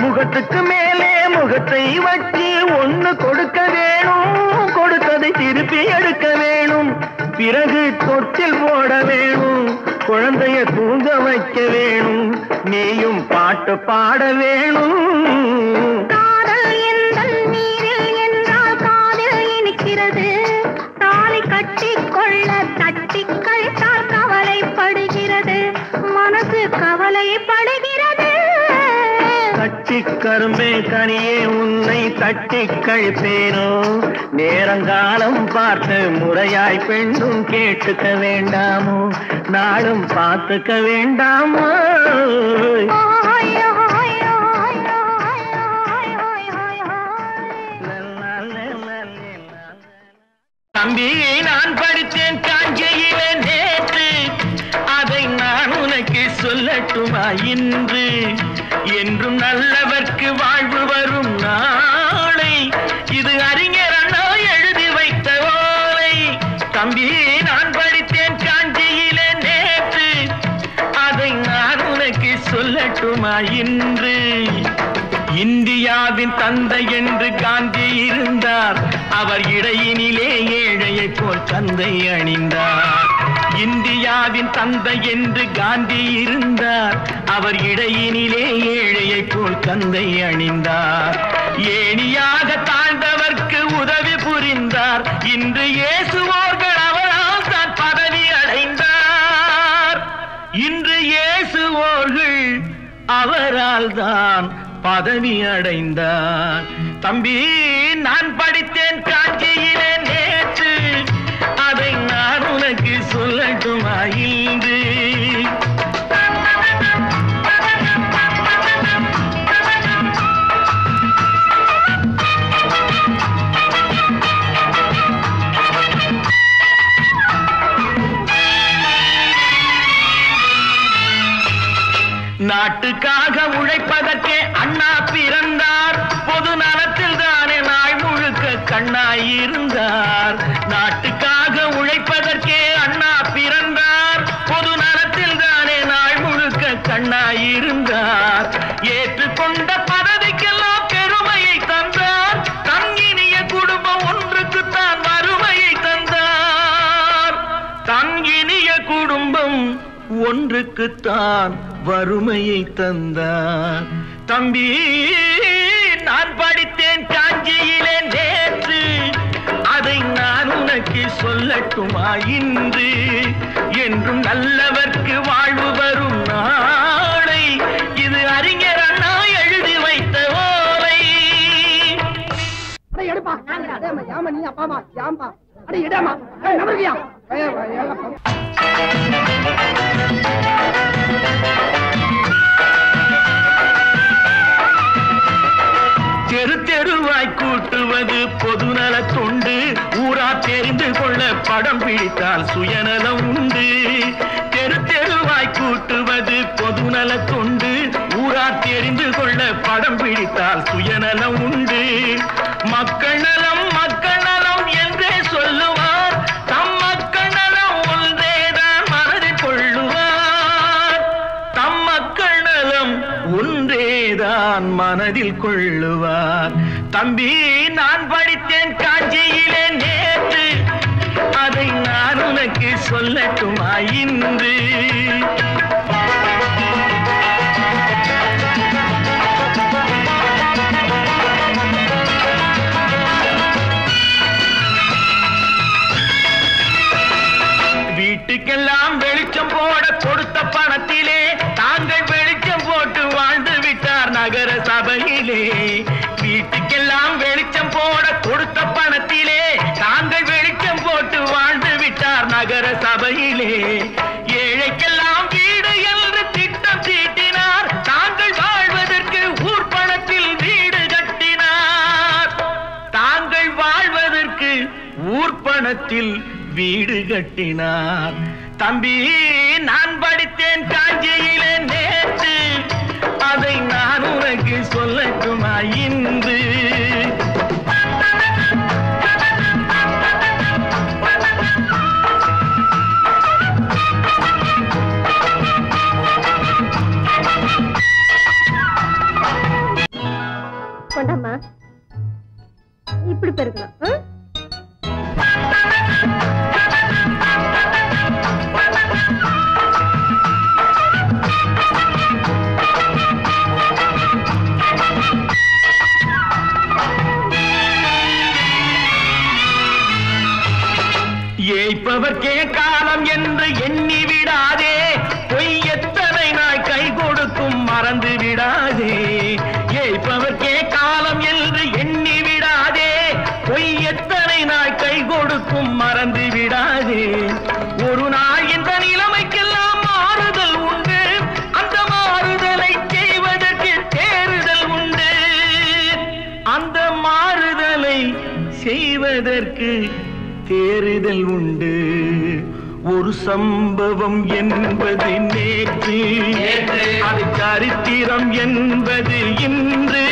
முகத்துக்கு மேலே முகத்தை வச்சு ஒண்ணு கொடுக்க வேணும், கொடுத்ததை திருப்பி எடுக்க வேணும். பிறகு தொட்டில் போட வேணும், குழந்தைய தூங்க வைக்க வேணும், நீயும் பாட்டு பாட வேணும். காதல் எந்தன் நீரில் என்றால் காதில் இனிக்கிறது. தாலி கட்டிக்கொள்ள தட்டிக் கழித்தால் கவலைப்படுகிறது, மனசு கவலைப்படுகிறது. தட்டிக் கரும்பே கனியே உன்னை தட்டிக் கழிப்பேனோ? நேரங்காலம் பார்த்து முறையாய் பெண்ணும் கேட்டுக்க வேண்டாமோ? நாளும் பார்த்துக்க வேண்டாமோ? தம்பி நான் படித்தேன் காஞ்சியிலே நேற்று, அதை நான் உனக்கு சொல்லட்டுமா இன்று? என்றும் நல்லவர்க்கு வாழ்வு வரும் நாளை, இது அறிஞர் அண்ணா எழுதி வைத்த ஓலை. தம்பி நான் படித்தேன் காஞ்சியிலே நேற்று, அதை நான் உனக்கு சொல்லட்டுமா இன்று? இந்தியாவின் தந்தை என்று காந்தி இருந்தார், அவர் இடையினிலே ஏழையை போல் தந்தை அணிந்தார். இந்தியாவின் தந்தை என்று காந்தி இருந்தார், அவர் இடையினிலே ஏழையை போல் தந்தை அணிந்தார். ஏணியாக தாழ்ந்தவர்க்கு உதவி புரிந்தார், இன்று இயேசுவோர்கள் அவரால் தான் பதவி அடைந்தார். இன்று இயேசுவோர்கள் அவரால் தான் பதவி அடைந்தார். தம்பி நான் படித்தேன் காஞ்சியிலே நேற்று, அதை நான் உனக்கு சொல்லட்டுமா இன்று? நாட்டுக்காக உழைப்பதற்கே அண்ணா பிறந்தார், பொது நலத்தில் தானே நாள் முழுக்க கண்ணாயிருந்தார். நாட்டுக்காக உழைப்பதற்கே அண்ணா பிறந்தார், பொது நலத்தில் தானே நாள் முழுக்க கண்ணாயிருந்தார். ஏற்றுக்கொண்ட பதவிக்கெல்லாம் பெருமையை தந்தார், தங்கினிய குடும்பம் ஒன்றுக்குத்தான் வறுமையை தந்தார். தங்கினிய குடும்பம் ஒன்றுக்குத்தான் வறுமையை தந்தார். தம்பி நான் படித்தேன் காஞ்சியிலே நேற்று, அதை நான் உனக்கு சொல்லட்டுமா இன்று? என்றும் நல்லவர்க்கு வாழ்வு வரும் நாளை, இது அறிஞர் அண்ணா எழுதி வைத்த ஓலை. தெரு தெருவாய் கூட்டுவது பொதுநல தொண்டு, ஊரா தெரிந்து கொள்ள படம் பிடித்தால் சுயநலம் உண்டு. தெரு தெருவாய் கூட்டுவது பொதுநல தொண்டு, ஊரா தெரிந்து கொள்ள படம் பிடித்தால் சுயநலம் உண்டு. மக்கள் நலம் மக்கள் நலம் என்றே சொல்லுவார், தம் மக்கள் நலம் ஒன்றேதான் மனதில் கொள்ளுவார். தம் மக்கள் நலம் ஒன்றேதான் மனதில் கொள்ளுவார். தம்பி நான் படித்தேன் காஞ்சியிலே நேற்று, அதை உனக்கு சொல்லட்டுமா இன்று வீட்டுக்கெல்லாம் வெளிச்சம் போட கொடுத்த பணத்திலே தாங்கள் வெளிச்சம் போட்டு வாழ்ந்து விட்டார் நகர சபையிலே வீட்டுக்கெல்லாம் வெளிச்சம் போட கொடுத்த பணத்திலே தாங்கள் வெளிச்சம் போட்டு வாழ்ந்து விட்டார் நகர சபையிலே ஏழைக்கெல்லாம் வீடு என்று திட்டம் தீட்டினார் தாங்கள் வாழ்வதற்கு ஊர் பணத்தில் வீடு கட்டினார் தாங்கள் வாழ்வதற்கு ஊர் பணத்தில் வீடு கட்டினார் தம்பி நான் படித்தேன் காஞ்சியிலே நேற்று அதை நான் உனக்கு சொல்லட்டுமா இன்று கொண்டாமா இப்படி பெருக்கலாம் ஏய்ப்பவர்க்கே காலம் என்று எண்ணி விடாதே பொய் எத்தனை நாய் கை கொடுக்கும் மறந்து விடாதே ஏய்ப்பவர்க்கே காலம் என்று எண்ணி விடாதே பொய் எத்தனை நாய் கை கொடுக்கும் மறந்து விடாதே ஒரு நாள் இந்த நிலைமைக்கெல்லாம் மாறுதல் உண்டு அந்த மாறுதலை செய்வதற்கு தேறுதல் உண்டு அந்த மாறுதலை செய்வதற்கு தேறுதல் உண்டு ஒரு சம்பவம் என்பது நேற்று அது சரித்திரம் என்பது இன்று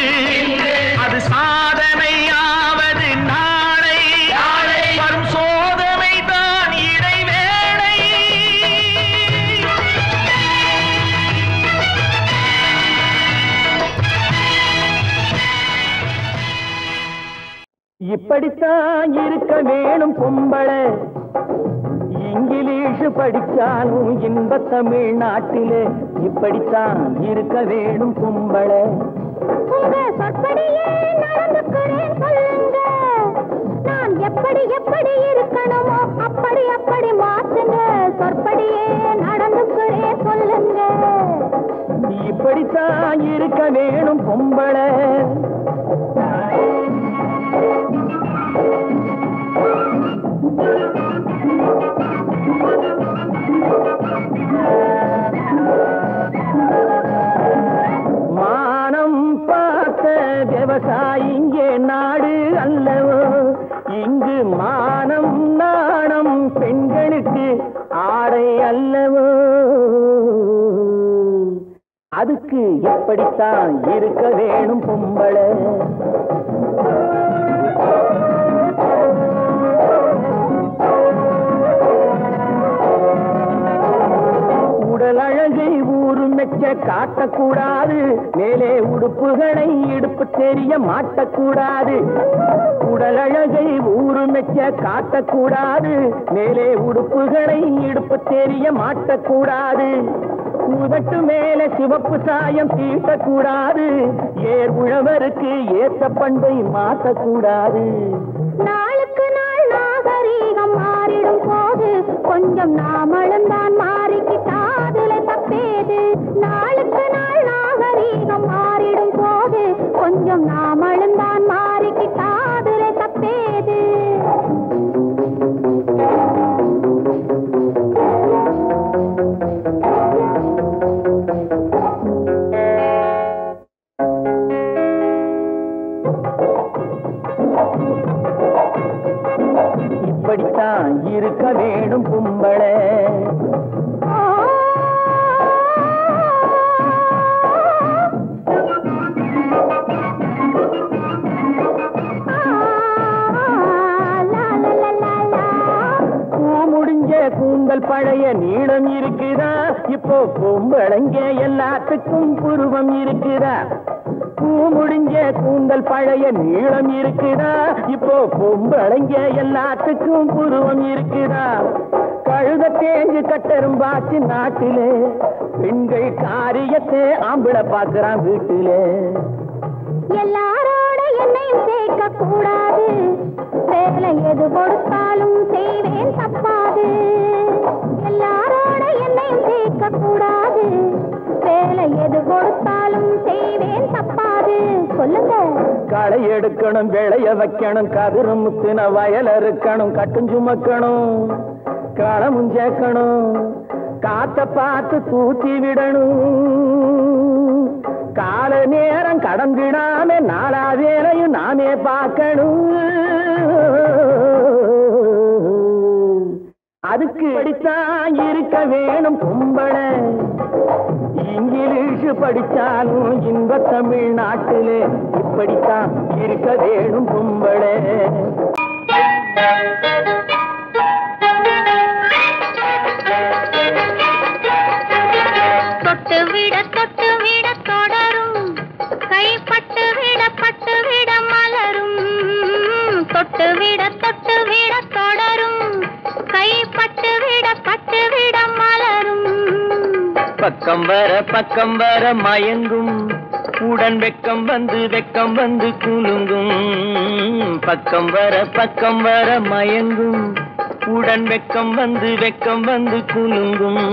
அது சாதனையாவது நாளை வரும் சோதனை தான் இடைவேளை இப்படித்தான் இருக்க வேணும் பொம்பளை இங்கிலீஷ் படிச்சாலும் இன்ப தமிழ்நாட்டிலே இப்படித்தான் இருக்க வேணும் பொம்பளை உங்க சொற்படியே நடந்துக்கிறேன் சொல்லுங்க நான் எப்படி எப்படி இருக்கணுமோ அப்படி அப்படி மாத்துங்க சொற்படியே நடந்துக்கிறேன் சொல்லுங்க இப்படித்தான் இருக்க வேணும் பொம்பளை மானம் பார்த்த விவசாயிங்கே நாடு அல்லவோ இங்கு மானம் நாணம் பெண்களுக்கு ஆடை அல்லவோ அதுக்கு எப்படித்தான் இருக்க வேணும் பொம்பளை உடல் அழகை ஊரு மெச்ச காட்டக்கூடாது மேலே உடுப்புகளை இடுப்பு தெரிய மாட்டக்கூடாது உடல் அழகை ஊரு மெச்ச காட்டக்கூடாது மேலே உடுப்புகளை இடுப்பு தெரிய மாட்டக்கூடாது உதட்டு மேல சிவப்பு சாயம் தீட்டக்கூடாது ஏர் உழவருக்கு ஏத்த பண்பை மாற்றக்கூடாது நாளுக்கு நாள் நாகரீகம் மாறிடும் போது கொஞ்சம் நாமளும் தான் மாறிக்கிட்டாதுல தப்பேது நாளுக்கு நாள் நாகரீகம் மாறிடும் போது கொஞ்சம் நாமளும் தான் மாறிக்கிட்டாதுல தப்பேது இப்படித்தான் இருக்க வேணும் பொம்பளை கூந்தல் பழைய நீளம் இருக்குதா இப்போ பொம்பளைங்க எல்லாத்துக்கும் புருவம் இருக்குதா? பூ முடிஞ்ச கூந்தல் பழைய நீளம் இருக்குதா? இப்போ பொம்பளைங்க எல்லாத்துக்கும் புருவம் இருக்குதா? கழுத தேஞ்சு கட்டரும்பாச்சு நாட்டிலே, பெண்கள் காரியத்தை ஆம்பளை பார்க்கிறான் வீட்டிலே. எல்லாரோட என்னையும் சேர்க்க கூடாது, வேலை எது கொடுத்தாலும் செய்வேன் தப்பாது. எல்லாரோட என்னையும் சேர்க்க கூடாது, வேலை எது கொடுத்தாலும் செய்வேன் தப்பாது. சொல்லுங்க. களை எடுக்கணும், விளைய வைக்கணும், கதிரு முத்தின வயல் இருக்கணும், கட்டும் சுமக்கணும், களமும் சேர்க்கணும், காத்த பார்த்து தூத்தி விடணும். கால நேரம் கடந்திடாம நாலா வேலையும் நாமே பார்க்கணும். அதுக்கு படித்தான் இருக்க வேணும் பொம்பளை. இங்கிலீஷ் படிச்சாலும் இன்ப தமிழ்நாட்டிலே இப்படித்தான் இருக்க வேணும் பொம்பளை. தொட்டு விட தொடரும், கைப்பட்டு விட மலரும். தொட்டு விட தொடரும், கைப்பட்டு விட மலரும். பக்கம் வர மயங்கும், உடன் வெக்கம் வந்து குலுங்கும். பக்கம் வர மயங்கும், உடன் வெக்கம் வந்து குலுங்கும்.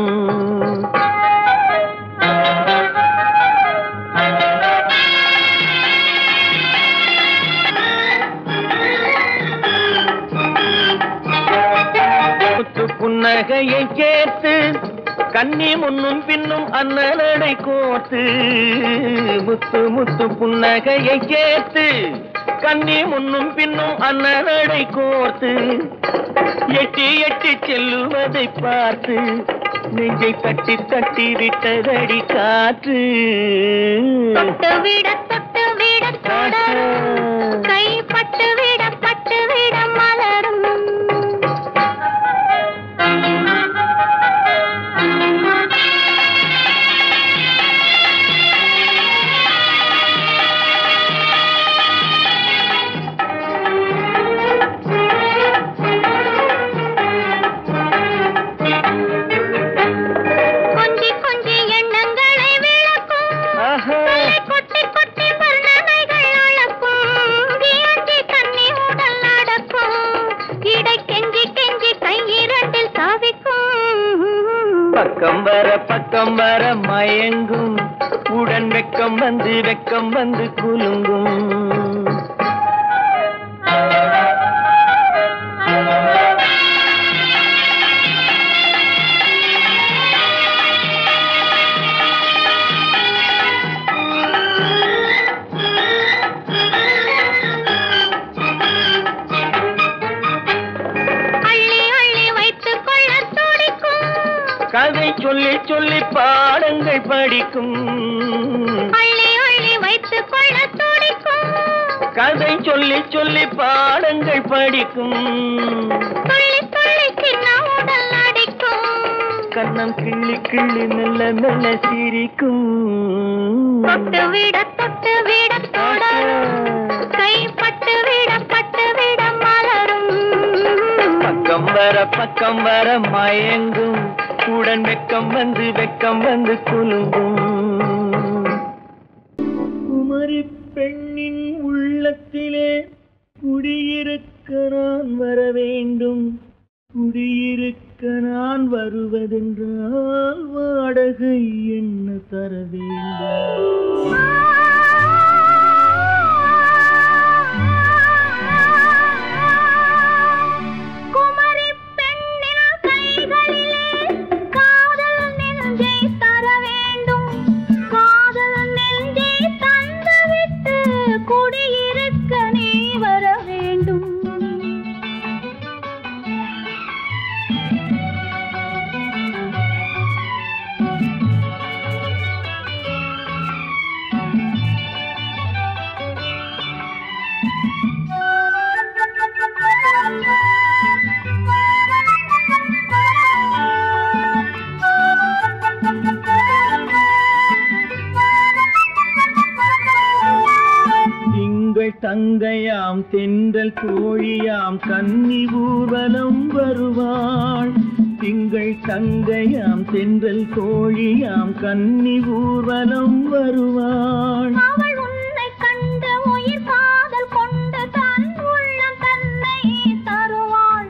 புன்னகையை சேர்த்து கண்ணி முன்னும் பின்னும் அண்ணலடை கோர்த்து. முத்து புன்னகையை சேர்த்து கண்ணி முன்னும் பின்னும் அண்ணலடை கோர்த்து. எட்டி செல்லுவதை பார்த்து நெஞ்சை தட்டி விட்டதடி காற்று. தொட்டு விட தொடரும், கைப்பட்டு விட மலரும். கொஞ்சி எண்ணங்களை விளக்கும், கொட்டி வர்ணனைகள் அளக்கும். கண்ணி உடல் நடக்கும், இடை கெஞ்சி கை இரண்டில் சாவிக்கும். பக்கம் வர மயங்கும், உடன் வெக்கம் வந்து குலுங்கும். கதை சொல்லி பாடங்கள் படிக்கும். அள்ளி வைத்துக் கொள்ள துடிக்கும். கதை சொல்லி பாடங்கள் படிக்கும். துள்ளி சின்ன உடல் அடிக்கும். கண்ணம் கிள்ளி மெல்ல சிரிக்கும். தொட்டு விட தொடரும், கைப்பட்டு விட மலரும். பக்கம் வர மயங்கும், உடன் வெக்கம் வந்து குலுங்கும். குமரி பெண்ணின் உள்ளத்திலே குடியிருக்க நான் வர வேண்டும். குடியிருக்க நான் வருவதென்றால் வாடகை என்ன தர வேண்டும்? தங்கையாம் தென்றல் தோழியாம் கன்னி ஊர்வலம் வருவாள். திங்கள் தங்கையாம் தென்றல் தோழியாம் கன்னி ஊர்வலம் வருவாள். அவள் உன்னை கண்டு உயிர் காதல் கொண்டு தன் உள்ளம் தன்னை தருவாள்.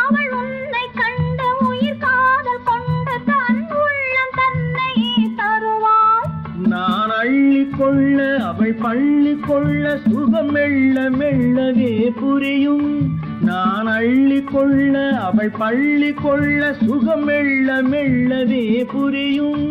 அவள் உன்னை கண்டு உயிர் காதல் கொண்டு தன் உள்ளம் தன்னை தருவாள். நான் அள்ளிக்கொள்ள அவள் பள்ளிக்கொள்ள சுகம் மெல்ல மெல்லவே புரியும். நான் அள்ளிக்கொள்ள அவள் பள்ளிக்கொள்ள சுகம் மெல்ல மெல்லவே புரியும்.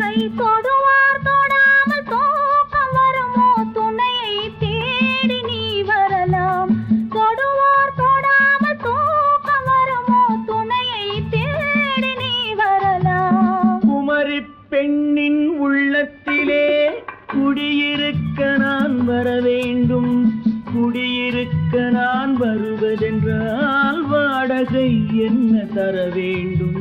கை தொடுவார் தொடாமல் தூக்கம் வருமோ துணையை தேடி நீ வரலாம். தொடுவார் தொடாமல் தூக்கம் வருமோ துணையை தேடி நீ வரலாம். குமரி பெண்ணின் உள்ளத்திலே குடியிருக்க நான் வர வேண்டும். குடியிருக்க நான் வருவதென்றால் வாடகை என்ன தர வேண்டும்?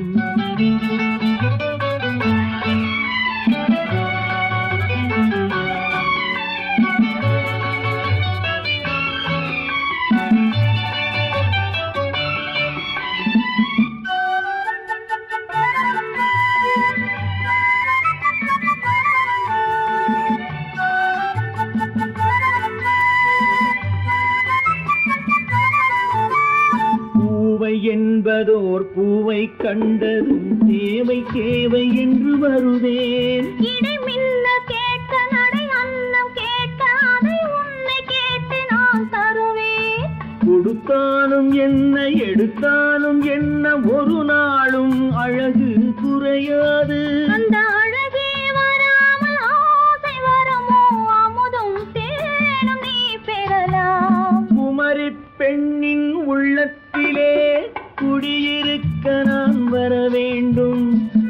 என்பதோர் பூவை கண்டதும் தேவை தேவை என்று வருவேன். இடை மின்ன கேட்க நடை அன்னம் கேட்க அதை உன்னை கேட்டு நான் தருவேன். கொடுத்தாலும் என்ன எடுத்தாலும் என்ன ஒரு நாளும் அழகு குறையாது. அந்த அழகே வராமல் ஆசை வருமோ அமுதும் தேனும் நீ பெறலாம். குமரி பெண்ணின் உள்ளத்திலே குடியிருக்க நான் வர வேண்டும்.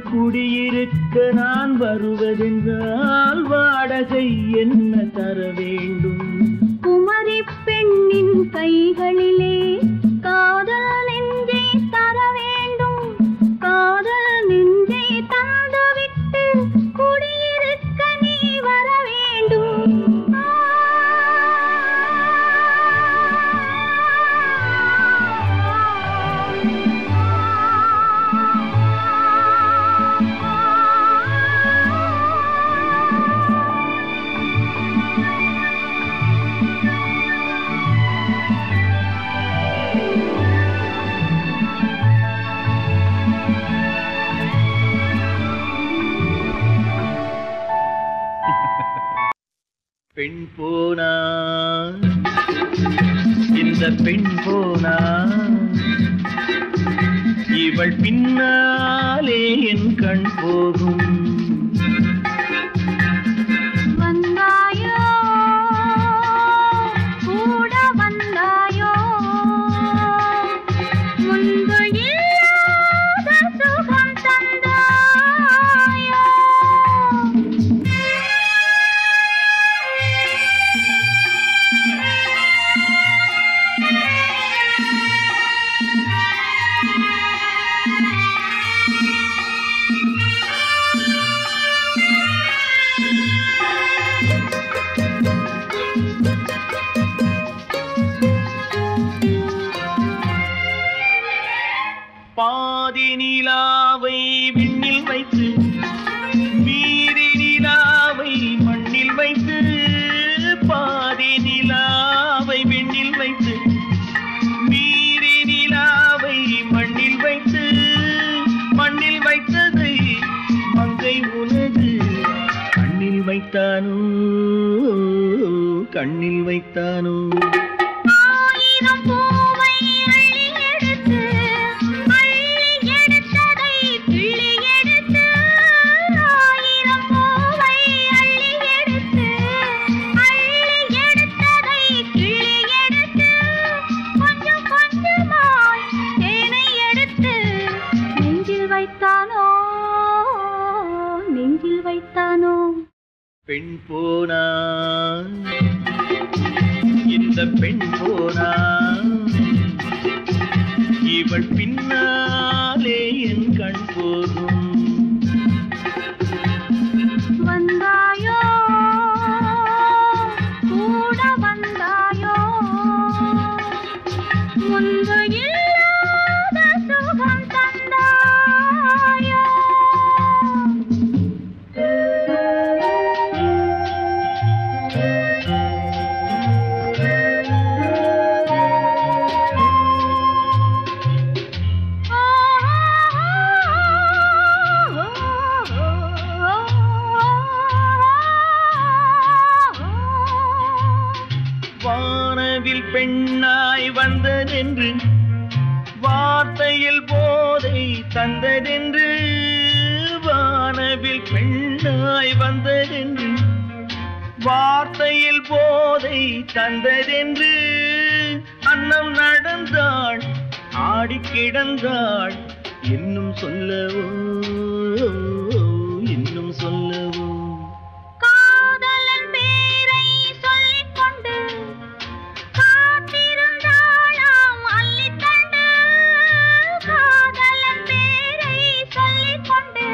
குடியிருக்க நான் வருவதென்றால் வாடகை என்ன தர வேண்டும்? குமரி பெண்ணின் கைகளிலே காதல் நெஞ்சை தர வேண்டும். காதல் நெஞ்சை தந்துவிட்டு குடியிருக்க நீ வர வேண்டும். பெண் போனா இந்த பெண் போனா இவள் பின்னாலே என் கண் போகும். வந்தாயோ கூட வந்தாயோ முன்பு இல்லாத சுகம் தந்தாயோ. பாதி நிலாவை விண்ணில் வைத்து மீதி நிலாவை மண்ணில் வைத்து. பாதி நிலாவை விண்ணில் வைத்து மீதி நிலாவை மண்ணில் வைத்து. மண்ணில் வைத்ததை மங்கை உனது கண்ணில் வைத்தானோ கண்ணில் வைத்தானோ. ஆயிரம் பூவை அள்ளி எடுத்து அள்ளி எடுத்ததை கிள்ளி எடுத்து. ஆயிரம் பூவை அள்ளி எடுத்து அள்ளி எடுத்ததை கிள்ளி எடுத்து. கொஞ்சம் கொஞ்சமாய் தேனை எடுத்து நெஞ்சில் வைத்தானோ நெஞ்சில் வைத்தானோ. பெண் போனா இந்த பெண் போனா இவள் பின்னாலே என் கண் போகும். வந்தாயோ கூட வந்தாயோ வந்ததென்று வார்த்தையில் போதை தந்ததென்று வானவில் பெண்ணாய் வந்ததென்று வார்த்தையில் போதை தந்ததென்று அன்னம் நடந்தாள் ஆடி கிடந்தாள் இன்னும் சொல்லவோ இன்னும் சொல்லவோ காதலன் பேரை சொல்லிக் கொண்டு காத்திருந்தாளாம் அள்ளித்தண்டு காதலன் பேரை சொல்லிக் கொண்டு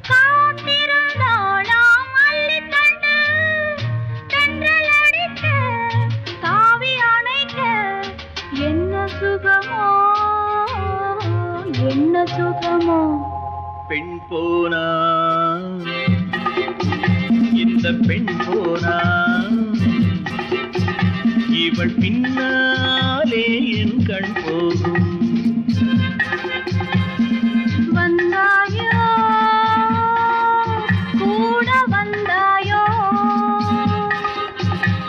காத்திருந்தாளாம் அள்ளித்தண்டு தென்றல் அடிக்க தாவி அணைக்க என்ன சுகமோ என்ன சுகமோ பெண் போனா இந்த பெண் போனா இவள் பின்னாலே என் கண் போகும் வந்தாயோ கூட வந்தாயோ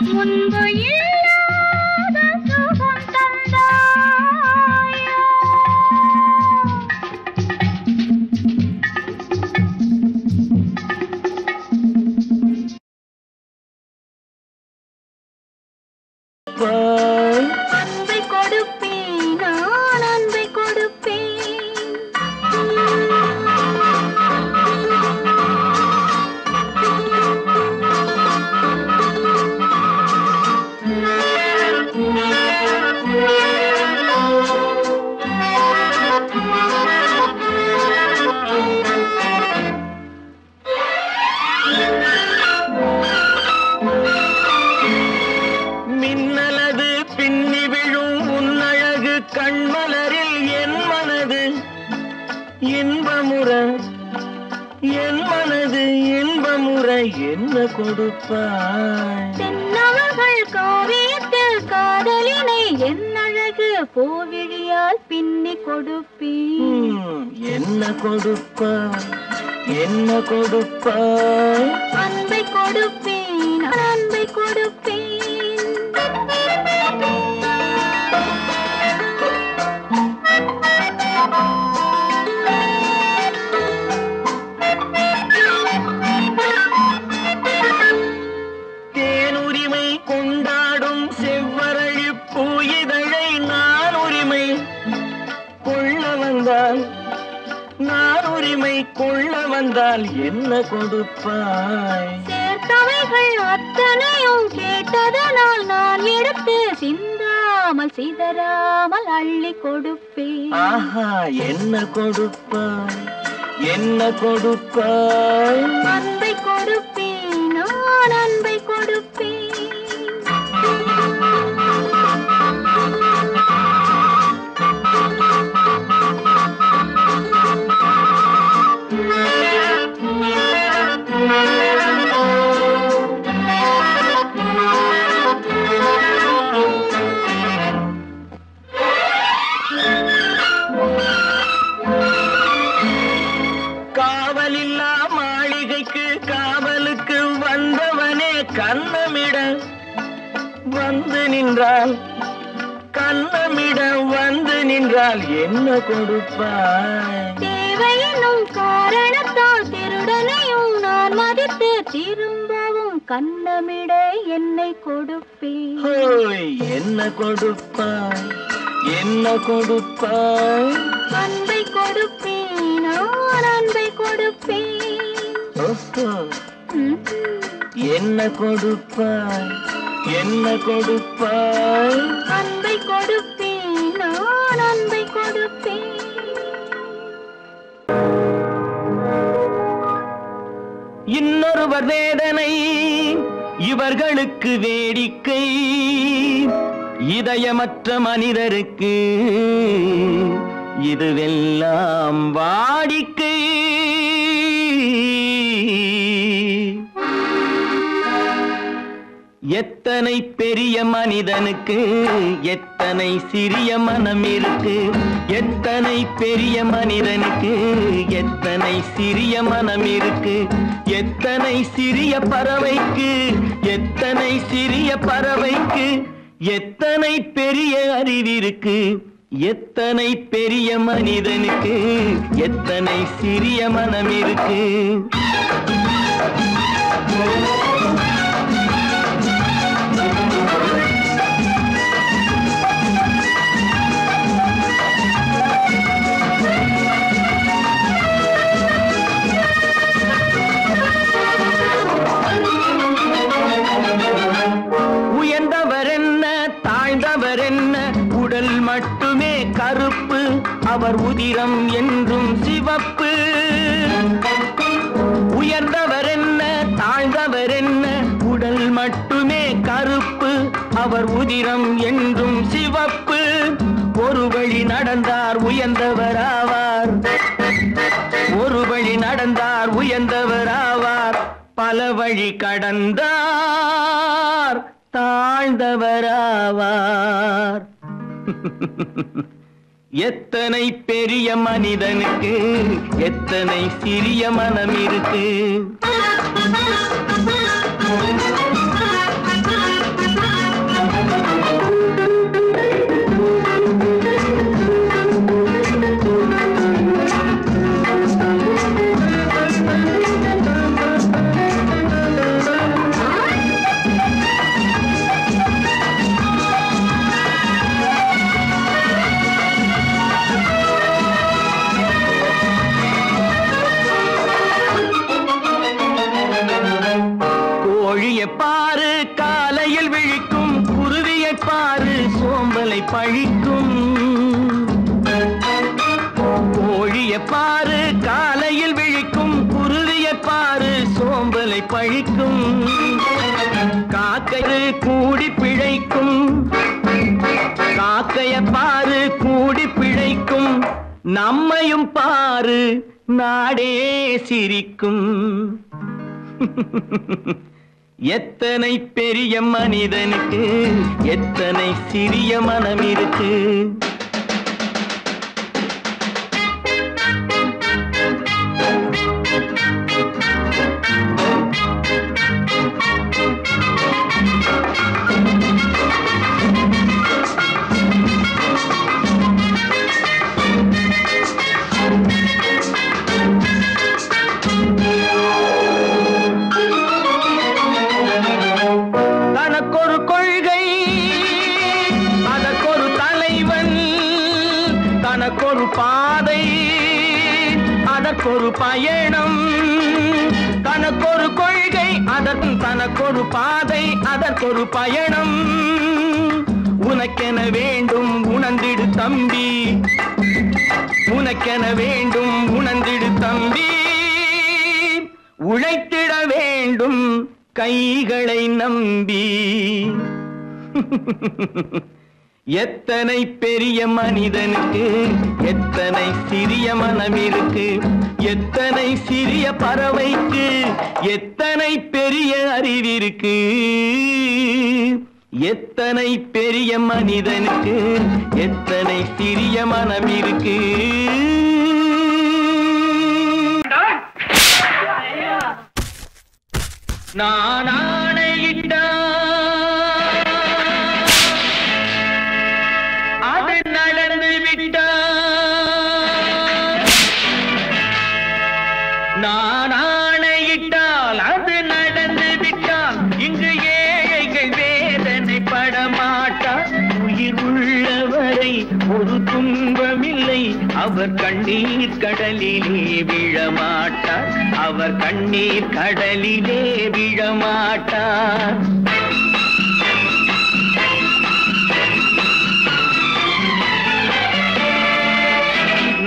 முன்பு இல்லாத சுகம் தந்தாயோ அன்பை கொடுப்பேன் நான் அன்பை கொடுப்பேன் மின்னலது பின்னி விழும் உன்னழகு கண்மலரில் என் மனது இன்பமுற என் மனது இன்பமுற என்ன கொடுப்பாய் தென்னவர்கள் காவியத்தில் காதலினை என் அழகு பூவிழியால் பின்னி கொடுப்பேன் என்ன கொடுப்பாய் என்ன கொடுப்பாய் அன்பை கொடுப்பேன் அன்பை கொடுப்பேன் தேனுரிமை கொண்டாடும் செவ்வரழி பூயிதழை நான் உரிமை கொள்ள வந்தால் நான் உரிமை கொள்ள வந்தால் என்ன கொடுப்பாய் சேர்த்தவைகள் அத்தனையும் கேட்டதனால் நான் எடுத்து சிந்தாமல் சிதறாமல் அள்ளி கொடுப்பேன் ஆஹா என்ன கொடுப்பாய் என்ன கொடுப்பாய் அன்பை கொடுப்பேன் நான் அன்பை கொடுப்பேன் காவலில்லா மாளிகைக்கு காவலுக்கு வந்தவனே கண்ணமிட வந்து நின்றால் கண்ணமிட வந்து நின்றால் என்ன கொடுப்பாய் தேவையெனும் காரணத்தால் திருடனையும் நான் மதித்து திரும்பவும் கண்ணமிட என்னை கொடுப்பேன் ஹோய் என்ன கொடுப்பாய் என்ன கொடுப்பாய் அன்பை கொடுப்பேன் நான் அன்பை கொடுப்பேன் ஓஹோ என்ன கொடுப்பாய் என்ன கொடுப்பாய் அன்பை கொடுப்பேன் நான் அன்பை கொடுப்பேன் இன்னொருவர் வேதனை இவர்களுக்கு வேடிக்கை இதயமற்ற மனிதருக்கு இதுவெல்லாம் வாடிக்கை எத்தனை பெரிய மனிதனுக்கு எத்தனை சிறிய மனம் இருக்கு எத்தனை பெரிய மனிதனுக்கு எத்தனை சிறிய மனம் இருக்கு எத்தனை சிறிய பறவைக்கு எத்தனை சிறிய பறவைக்கு எத்தனை பெரிய அறிவிருக்கு, எத்தனை பெரிய மனிதனுக்கு, எத்தனை சிறிய மனம் இருக்கு. உயர்ந்தவர் என்ன தாழ்ந்தவர் என்ன, உடல் மட்டுமே கருப்பு, அவர் உதிரம் என்றும் சிவப்பு. உயர்ந்தவர் என்ன தாழ்ந்தவர் என்ன, உடல் மட்டுமே கருப்பு, அவர் உதிரம் என்றும் சிவப்பு. ஒரு வழி நடந்தார் உயர்ந்தவர் ஆவார், ஒரு வழி நடந்தார் உயர்ந்தவர் ஆவார். பல வழி கடந்தார் தாழ்ந்தவர் ஆவார். எத்தனை பெரிய மனிதனுக்கு, எத்தனை சிறிய மனம் இருக்கு. பாரு காலையில் விழிக்கும், குருவியை பாரு சோம்பலை பழிக்கும். கோழியை பாரு காலையில் விழிக்கும், குருவியை பாரு சோம்பலை பழிக்கும். காக்கை கூடி பிழைக்கும், காக்கையை பாரு கூடி பிழைக்கும். நம்மையும் பாரு நாடே சிரிக்கும். எத்தனை பெரிய மனிதனுக்கு, எத்தனை சிறிய மனம் இருக்கு. தனக்கொரு கொள்கை, அதற்கொரு தலைவன், தனக்கொரு பாதை, அதற்கொரு பயணம். தனக்கொரு கொள்கை, தனக்கொரு பாதை, அதற்கொரு பயணம். உனக்கென வேண்டும் உணர்ந்திடு தம்பி, உனக்கென வேண்டும் உணர்ந்திடு தம்பி. உழைத்திட வேண்டும் கைகளை நம்பி. எத்தனை பெரிய மனிதனுக்கு, எத்தனை சிறிய மனம் இருக்கு. எத்தனை சிறிய பறவைக்கு, எத்தனை பெரிய அறிவிருக்கு. எத்தனை பெரிய மனிதனுக்கு, எத்தனை சிறிய மனம் இருக்கு. நான் ஆணையிட்டால் அது நடந்து விட்டால், நான் ஆணையிட்டால் அது நடந்து விட்டால். இங்கு ஏழைகள் வேதனை படமாட்டார். உயிர் உள்ளவரை ஒரு துன்பமில்லை, அவர் கண்ணீர் கடலிலே விழமாட்டார், அவர் கண்ணீர் கடலிலே விழமாட்டார்.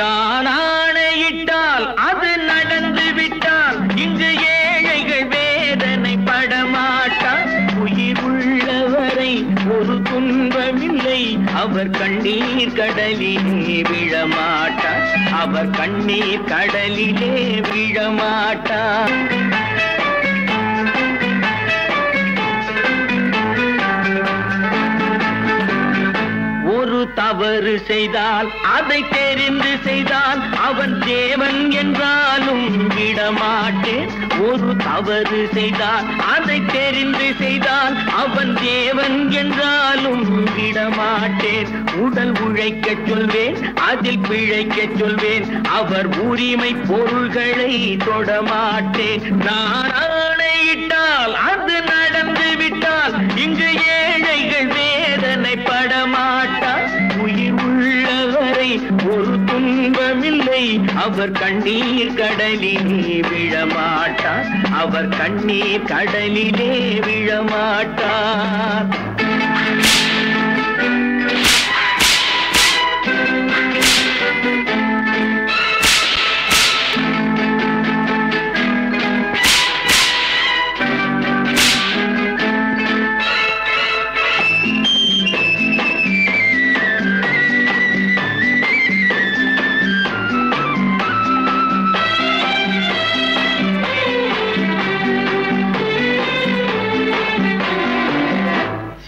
நான் ஆணையிட்டால் அது நடந்து விட்டால். இங்கு ஏழைகள் வேதனை படமாட்டார். உயிர் உள்ளவரை ஒரு துன்பமில்லை, அவர் கண்ணீர் கடலிலே விழமாட்டார், அவர் கண்ணீர் கடலிலே விழமாட்டார். ஒரு தவறு செய்தால் அதை தெரிந்து செய்தால் அவன் தேவன் என்றாலும் விடமாட்டேன். ஒரு தவறு செய்தால் அதை தெரிந்து செய்தால் அவன் தேவன் என்றாலும் விடமாட்டேன். உடல் உழைக்க சொல்வேன், அதில் பிழைக்க சொல்வேன், அவர் உரிமை பொருள்களை தொடமாட்டேன். நான் ஆணையிட்டால் அது நடந்து விட்டால் இங்கு ஏழைகள் வேதனை படமாட்டார். உயிர் உள்ளவரை ஒரு துன்பமில்லை, அவர் கண்ணீர் கடலிலே விழமாட்டார். அவர் கண்ணீர் கடலிலே விழமாட்டார்.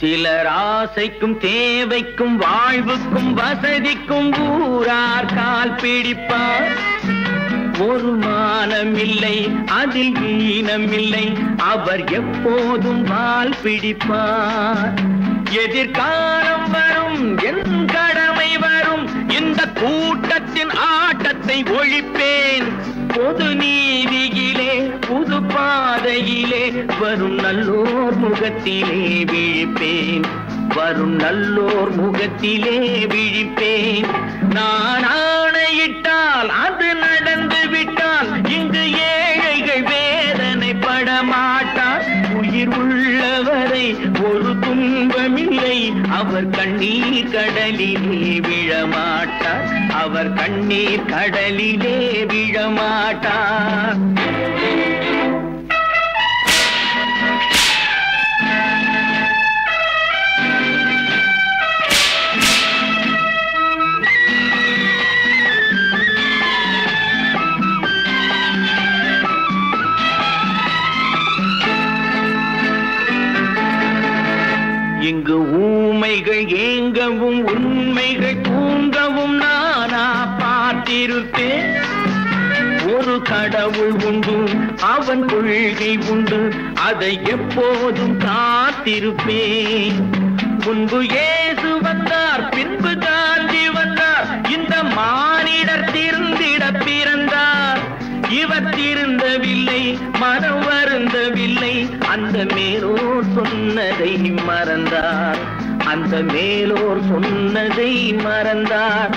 சிலர் ஆசைக்கும் தேவைக்கும் வாழ்வுக்கும் வசதிக்கும் ஊரார் கால் பிடிப்பார். ஒரு மானமில்லை, அதில் ஈனமில்லை, அவர் எப்போதும் வால் பிடிப்பார். எதிர்காலம் வரும், என் கடமை வரும், இந்த கூட்டத்தின் ஆட்டத்தை ஒழிப்பேன். பொது நீதியிலே புது பாதையிலே வரும் நல்லோர் முகத்திலே விழிப்பேன். வரும் நல்லோர் முகத்திலே விழிப்பேன். நான் ஆணையிட்டால் அது நடந்து விட்டால் இங்கு ஏழைகள் வேதனை படமாட்டார். உயிர் உள்ளவரை ஒரு துன்பமில்லை, அவர் கண்ணீர் கடலிலே விழமாட்டார். அவர் கண்ணீர் கடலிலே விழமாட்டார். இங்கு ஊமைகள் ஏங்கவும் உண்மைகள் தூங்கவும் நானா பார்த்திருப்பேன். ஒரு கடவுள் உண்டு, அவன் கொள்கை உண்டு, அதை எப்போதும் காத்திருப்பேன். முன்பு இயேசு வந்தார், பின்பு காந்தி வந்தார், இந்த மானிடர் திருந்திட பிறந்தார். இவர் திருந்தவில்லை, மனம் வருந்தவில்லை, அந்த மேலோர் சொன்னதை மறந்தார். அந்த மேலோர் சொன்னதை மறந்தார்.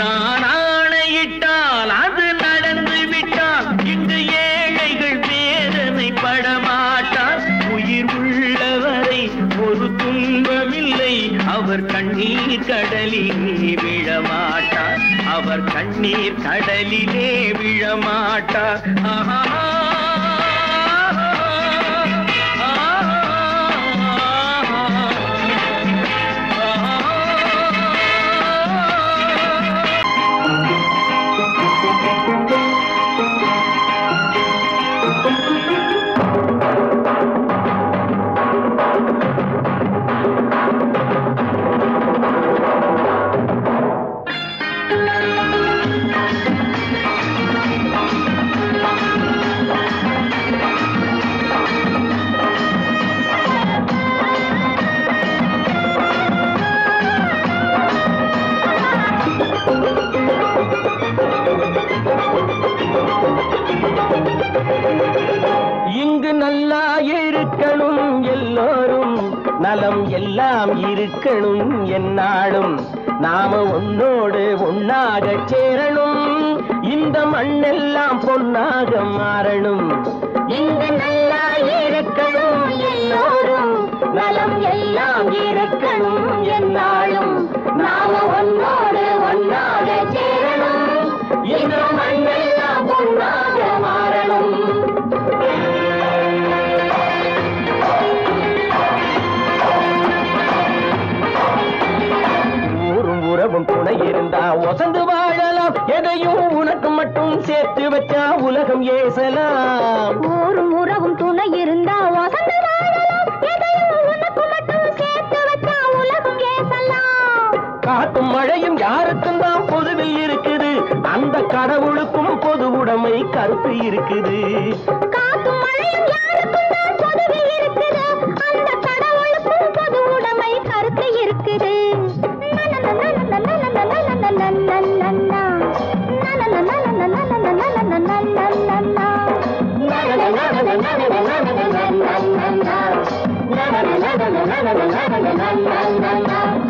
நான் ஆணையிட்டால் அது நடந்து விட்டால் இங்கு ஏழைகள் வேதனை படமாட்டார். உயிர் உள்ளவரை ஒரு துன்பமில்லை, அவர் கண்ணீர் கடலிலே விழமாட்டார். அவர் கண்ணீர் கடலிலே விழமாட்டார். நலம் எல்லாம் இருக்கணும் என்னாலும் நாம உன்னோடு ஒன்னாக சேரணும். இந்த மண்ணெல்லாம் பொன்னாக மாறணும். இங்கு நல்லா இருக்கணும் எல்லோரும், நலம் எல்லாம் இருக்கணும் என்னாலும் நாம ஒன்னோடு ஒன்னாக சேரணும். இந்த மண்ணெல்லாம் பொன்னாக மாறணும். உறவும் துணை இருந்தா ஒசந்து வாழலாம். எதையும் உனக்கு மட்டும் சேர்த்து வச்சா உலகம் ஏசலாம். ஊரும் உறவும் துணை இருந்தா ஒசந்து வாழலாம். எதையும் உனக்கு மட்டும் சேர்த்து வச்சா உலகம் ஏசலாம். காத்தும் மழையும் யாருக்கும் தான் பொதுவில் இருக்குது. அந்த கடவுளுக்கும் பொது உடைமை கருத்து இருக்குது. காத்தும் இதயம் யாருக்கும் தான் பொதுவில் இருக்குது. அந்த கடவுளுக்கும் பொது உடைமை கருத்து இருக்குது.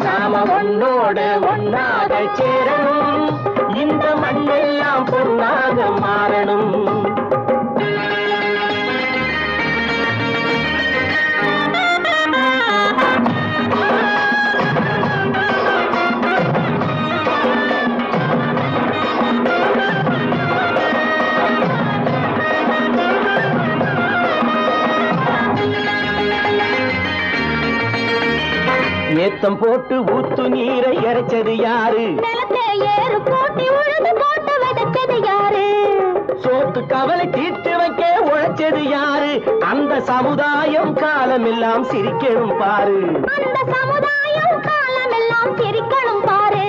நாம ஒன்னோடு ஒன்னாக சேரணும், இந்த மண்ணெல்லாம் பொருளாக மாறணும். ஏத்தம் போட்டு ஊத்து நீரை இறைச்சது யாரு? நிலத்தை ஏறு போட்டி உழுது போட்டு விதைச்சது யாரு? சோத்து கவலை தீர்த்து வைக்க உழைச்சது யாரு? அந்த சமுதாயம் காலமெல்லாம் சிரிக்கணும் பாரு. அந்த சமுதாயம் காலமெல்லாம் சிரிக்கணும் பாரு.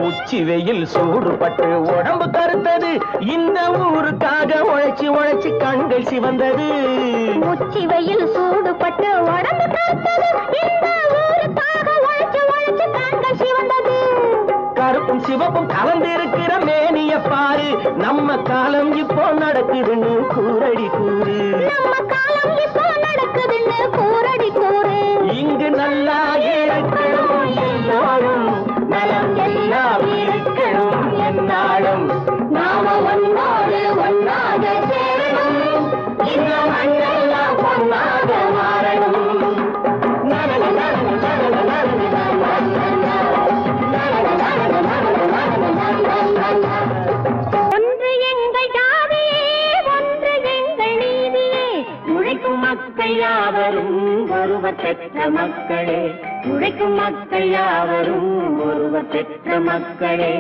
உச்சி வெயில் சூடுபட்டு உடம்பு கருத்தது, இந்த ஊருக்காக உழைச்சி உழைச்சி கண்கள் சிவந்தது. உச்சி வெயில் சூடுபட்டு உடம்பு கருத்தது, இந்த ஊருக்காக உழைச்சி உழைச்சி கண்கள் சிவந்தது. கருப்பும் சிவப்பும் கலந்திருக்கிற மேனிய பாரு, நம்ம காலம் இப்போ நடக்குதுன்னு கூரடி கூறு. நம்ம காலம் இப்போ நடக்குதுன்னு கூரடி கூறு. இங்கு நல்லா இருக்கணும் என்னாலும், நலம் எல்லாம் இருக்கணும் என்னாலும். நாம ஒன்னோடு ஒன்னாக சேரணும், இந்த மண்ணெல்லாம் பொன்னாக மாறணும். ஒன்று எங்கள் ஜாதியே, ஒன்று எங்கள் நீதியே. உழைக்கும் மக்கள் யாவரும் ஒருவர் பெற்ற மக்களே, உழைக்கும் மக்கள் யாவரும் ஒருவர் பெற்ற மக்களே.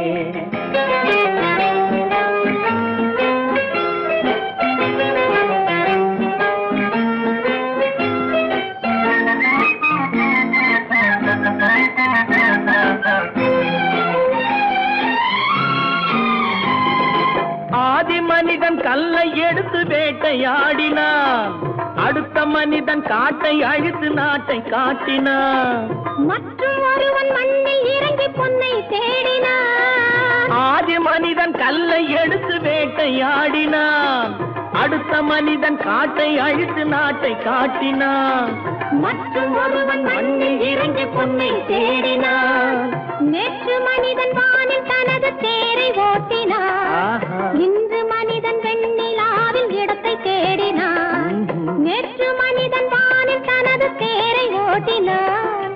ஆதி மனிதன் கல்லை எடுத்து வேட்டையாடினான், அடுத்த மனிதன் காட்டை அழித்து நாட்டை காட்டினான். மற்றும் ஒருவன் மண்ணில் இறங்கி பொன்னை தேடினான். ஆதி மனிதன் கல்லை எடுத்து வேட்டையாடினான், அடுத்த மனிதன் காட்டை அழித்து நாட்டை காட்டினான். மற்றும் ஒருவன் மண்ணில் இறங்கி பொன்னை தேடினான். நேற்று மனிதன் வானில் தனது தேரை ஓட்டினான். இன்று மனிதன் வெண்ணிலாவில் இடத்தை தேடினான். நேற்று மனிதன் வானில் தனது தேரை ஓட்டினான்.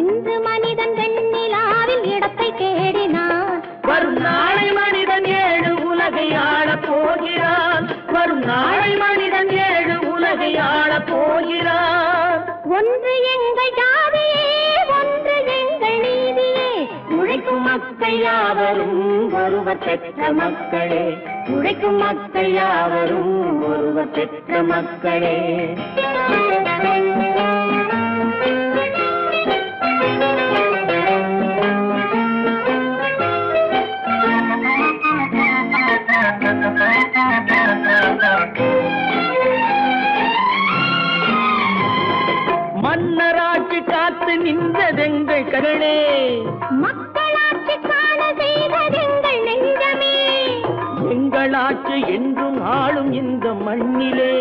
இன்று மனிதன் வெண்ணிலாவில் இடத்தை தேடினான். வரும் நாளை மனிதன் 7 உலகை ஆளப் போகிறான். வரும் நாளை மனிதன் 7 உலகை ஆளப் போகிறான். ஒன்று எங்கள் ஜாதியே, ஒன்று எங்கள் நீதியே. உழைக்கும் மக்கள் யாவரும் ஒருவர் பெற்ற மக்களே, உழைக்கும் மக்கள் யாவரும் ஒருவர் பெற்ற மக்களே. மன்னராட்சி காத்து நின்றதெங்கள் கரணே, மக்களாட்சி காண செய்ததெங்கள் நெஞ்சமே. எங்களாட்சி என்றும் ஆளும் இந்த மண்ணிலே,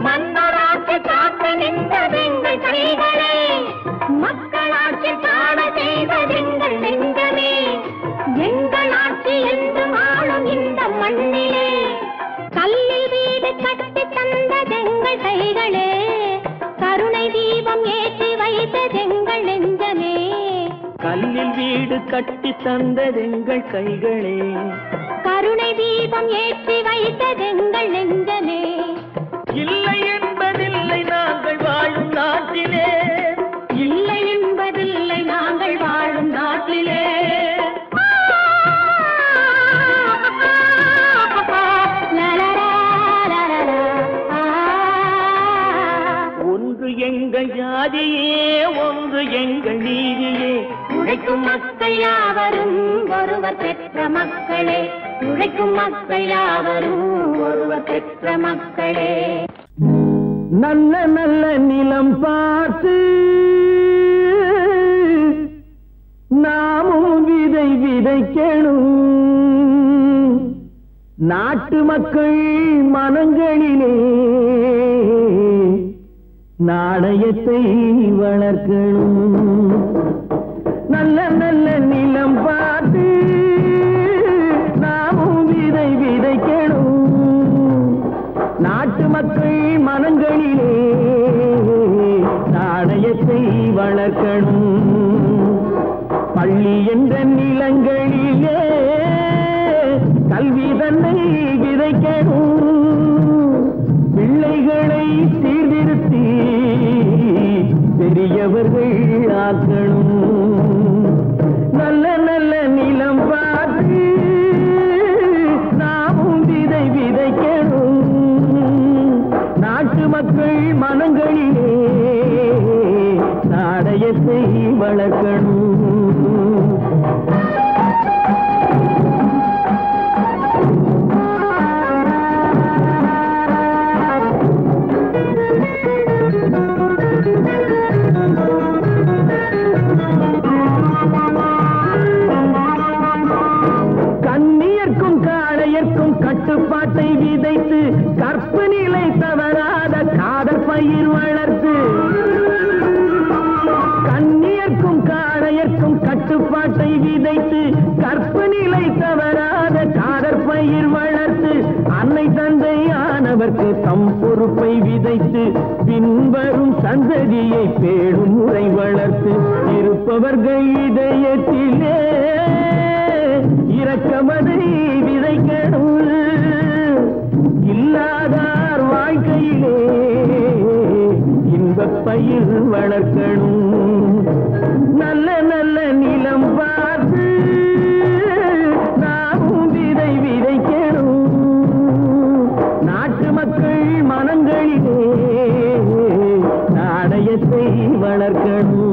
மன்னராட்சி காத்து நின்றதெங்கள் கைகளே. மக்களாட்சி காண செய்ததெங்கள் நெஞ்சமே. எங்களாட்சி என்றும் ஆளும் இந்த மண்ணிலே. கல்லில் வீடு கட்டி தந்ததெங்கள் கைகளே. கருணை தீபம் ஏற்றி வைத்ததெங்கள் நெஞ்சமே. கல்லில் வீடு கட்டி தந்ததெங்கள் கைகளே. கருணை தீபம் தீபம் ஏற்றி வைத்ததெங்கள் நெஞ்சமே. இல்லை என்பதில்லை நாங்கள் வாழும் நாட்டிலே, இல்லை என்பதில்லை நாங்கள் வாழும் நாட்டிலே. ஒன்று எங்கள் ஜாதியே, ஒன்று எங்கள் நீதியே. உழைக்கும் மக்கள் யாவரும் ஒருவர் பெற்ற மக்களே, உழைக்கும் மக்கள் யாவரும் ஒருவர் பெற்ற மக்களே. நல்ல நல்ல நிலம் பார்த்து நாமும் விதை விதைக்கணும். நாட்டு மக்கள் மனங்களிலே நாணயத்தை வளர்க்கணும். நல்ல நல்ல நிலம் பார்த்து நாமும் விதை விதைக்கணும். நாட்டு மக்கள் மனங்களிலே நாணயத்தை வளர்க்கணும். பள்ளி என்ற நிலங்களிலே கல்வி தன்னை விதைக்கணும். பிள்ளைகளை சீர்திருத்தி பெரியவர்கள் ஆக்கணும். நல்ல நல்ல நிலம் பார்த்து நாமும் விதை விதைக்கணும். நாட்டு மக்கள் மனங்களிலே நாணயத்தை வளர்க்கணும். கண்ணியர்க்கும் காளையர்க்கும் கட்டுப்பாட்டை விதைத்து கற்பு நிலை தவறாத காதல் பயிர் வளர்த்து. கண்ணியர்க்கும் காளையர்க்கும் கட்டுப்பாட்டை விதைத்து கற்பு நிலை தவறாத காதல் பயிர் வளர்த்து. அன்னை தந்தை ஆனவர்க்கு தம் பொறுப்பை விதைத்து பின்வரும் சந்ததியை பேடும் முறை வளர்த்து. இருப்பவர்கள் இதயத்திலே இரக்கமதை விதைக்கணும். இல்லாதார் வாழ்க்கையிலே இன்பப் பயிர் வளர்க்கணும். நல்ல நல்ல நிலம் பார்த்து நாமும் விதை விதைக்கணும். நாட்டு மக்கள் மனங்களிலே நாணயத்தை வளர்க்கணும்.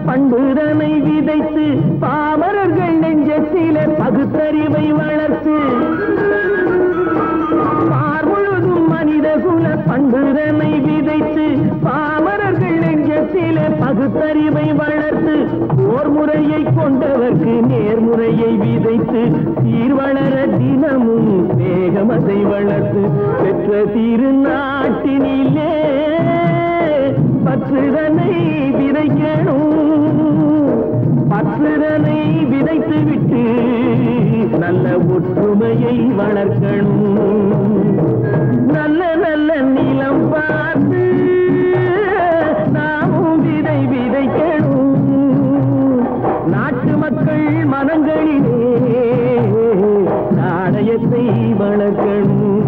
பண்புதனை விதைத்து பாமரர்கள் நெஞ்சத்திலே பகுத்தறிவை வளர்த்து. பார்முழுதும் மனித குல பண்புதனை விதைத்து பாமரர்கள் நெஞ்சத்திலே பகுத்தறிவை வளர்த்து. போர் முறையை கொண்டவர்க்கு நேர்முறையை விதைத்து சீர்வளர தினமும் வேகமதை வளர்த்து. பெற்ற திருநாட்டினிலே பற்றுதனை விதைக்கணும். பற்றுதனை விதைத்து விட்டு நல்ல ஒற்றுமையை வளர்க்கணும். நல்ல நல்ல நிலம் பார்த்து நாமும் விதை விதைக்கணும். நாட்டு மக்கள் மனங்களிலே நாணயத்தை வளர்க்கணும்.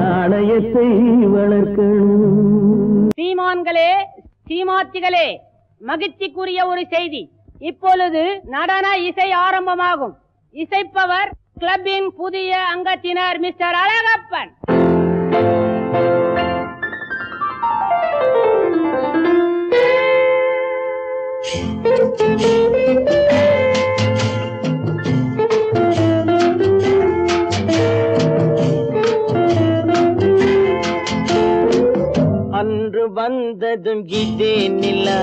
நாணயத்தை வளர்க்கணும். சீமான்களே, சீமாத்திகளே, மகிழ்ச்சிக்குரிய ஒரு செய்தி. இப்பொழுது நடன இசை ஆரம்பமாகும். இசைப்பவர் கிளப்பின் புதிய அங்கத்தினர் மிஸ்டர் அழகப்பன். அன்று வந்ததும் இதே நிலா,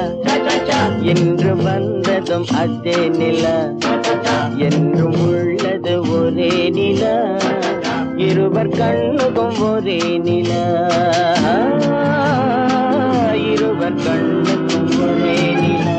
என்று வந்ததும் அதே நிலா, என்றும் உள்ளது ஒரே நிலா, இருவர் கண்ணுக்கும் ஒரே நிலா, இருவர் கண்ணுக்கும் ஒரே நிலா.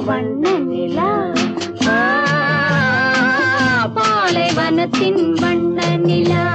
வண்ண நிலா பாலைவனத்தின் வண்ண நிலா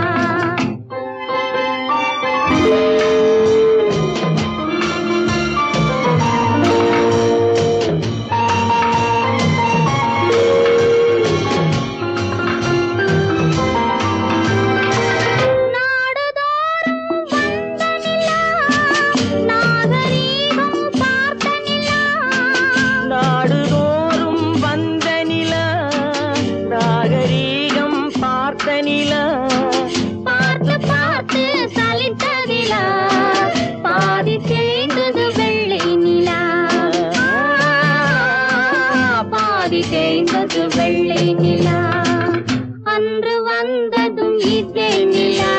வெள்ளை நிலா அன்று வந்ததும் இதே நிலா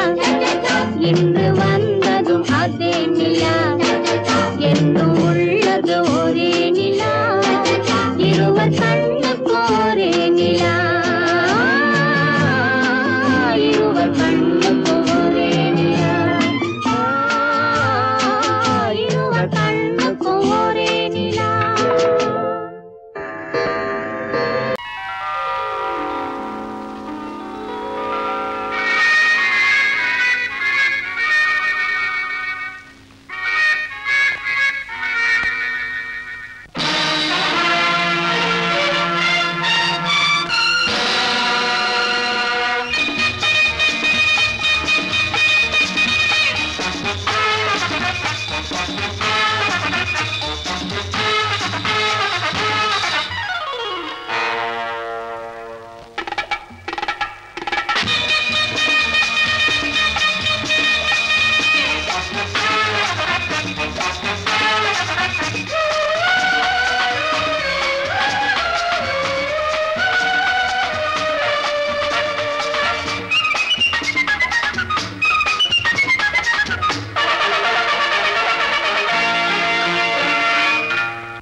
இன்று வந்ததும் அதே நிலா என்றும் உள்ளது ஒரே நிலா இருவர் கண்ணுக்கு ஒரே நிலா இருவர் கண்ணுக்கு ஒரே நிலா இருவர் கண்ணுக்கு ஒரே நிலா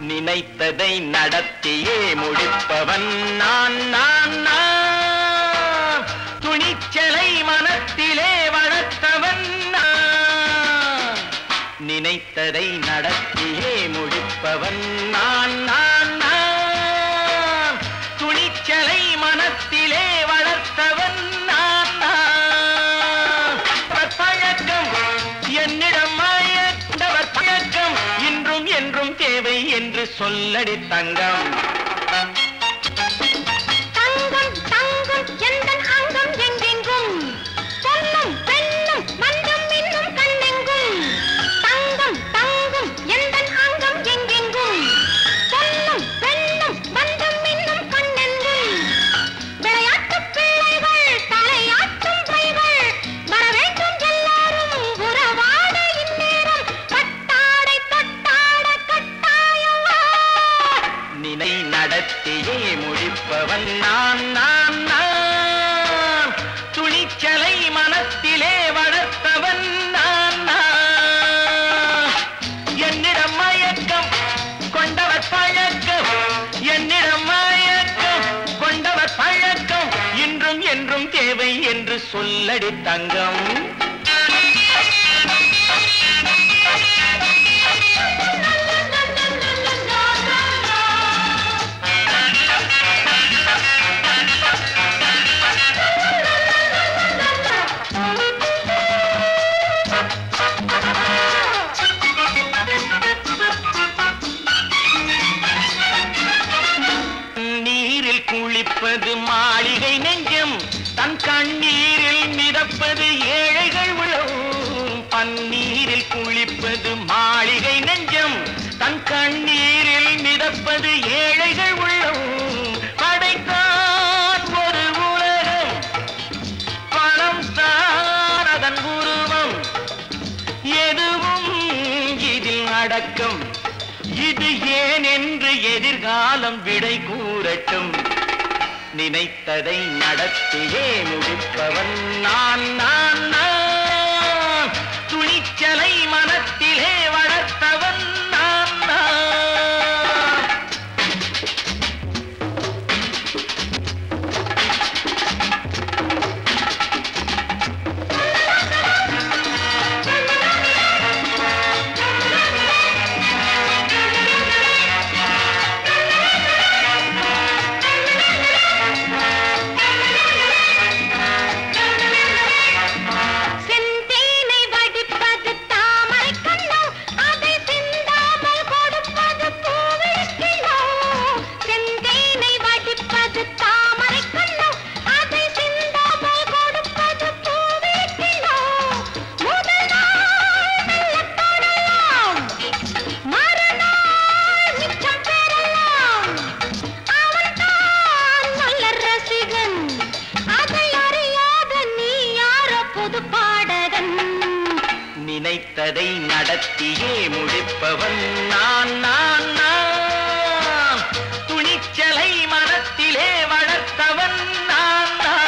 நினைத்ததை நடத்தியே முடிப்பவன் நான் நான் நான் துணிச்சலை மனத்திலே வளர்த்தவன் நான் நினைத்ததை நடத்தியே முடிப்பவன் நான் நான் நான் துணிச்சலை மனத்திலே வளர்த்தவன் நான் நான் பழக்கம் என்னிடம் மாயவர் பழக்கம் இன்றும் என்றும் தேவை என்று சொல்லடி தங்கம் தங்கம் தங்கம் எந்தன் அங்கம் எங்கெங்கும் பொன்னும் பெண்ணும் மந்தம் இன்னும் கண்ணெங்கும் தங்கம் தங்கம் எந்தன் அங்கம் எங்கெங்கும் பொன்னும் பெண்ணும் மந்தம் இன்னும் கண்ணெங்கும் விளையாட்டு பிள்ளைகள் தலையாட்டும் பைகள் வர வேண்டும் எல்லாரும் உறவாட இந்நேரம் பட்டாடை தொட்டாட கட்டாயவா நினை நடத்தியே முடிப்பவன் நான் நான் நான் துணிச்சலை மனத்திலே வளர்த்தவன் நான் நான் என்னிடம் மயக்கம் கொண்டவர் பழக்கம் என்னிடம் மயக்கம் கொண்டவர் பழக்கம் இன்றும் என்றும் தேவை என்று சொல்லடி தங்கம் நீரில் குளிப்பது மாளிகை நெஞ்சம் தன் கண்ணீரில் மிதப்பது ஏழைகள் உழவும் பன்னீரில் குளிப்பது மாளிகை நெஞ்சம் தன் கண்ணீரில் மிதப்பது ஏழைகள் உள்ளவும் படைத்தான் ஒரு உலகம் பணம் தான் அதன் உருவம் எதுவும் இதில் அடக்கம் இது ஏன் என்று எதிர்காலம் விடை கூறட்டும் நினைத்ததை நடத்தியே முடிப்பவன் நான் நான் நான் துணிச்சலை மனத்திலே வளர்த்தவன் நான் நான் நினைத்ததை நடத்தியே முடிப்பவன் நான் நான் நான். துணிச்சலை மனத்திலே வளர்த்தவன் நான் நான்.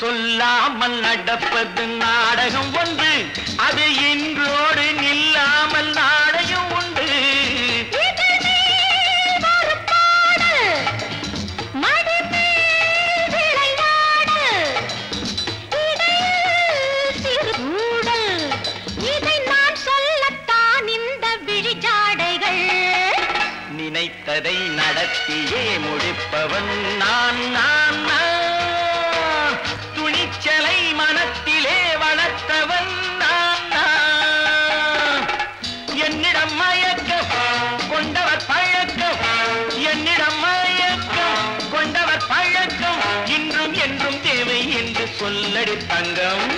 சொல்லாமல் நடப்பது நாடகம் ஒன்று, அது இன்றோடு நில்லாமல் நாடகம் உண்டு. நினைத்ததை நடத்தியே முடிப்பவன் நான் நான் நான். துணிச்சலை மனத்திலே வளர்த்தவன் நான் நான். என்னிடம் மயக்கம் கொண்டவர் பழக்கம், என்னிடம் மயக்கம் கொண்டவர் பழக்கம், இன்றும் என்றும் தேவை என்று சொல்லடி தங்கம்.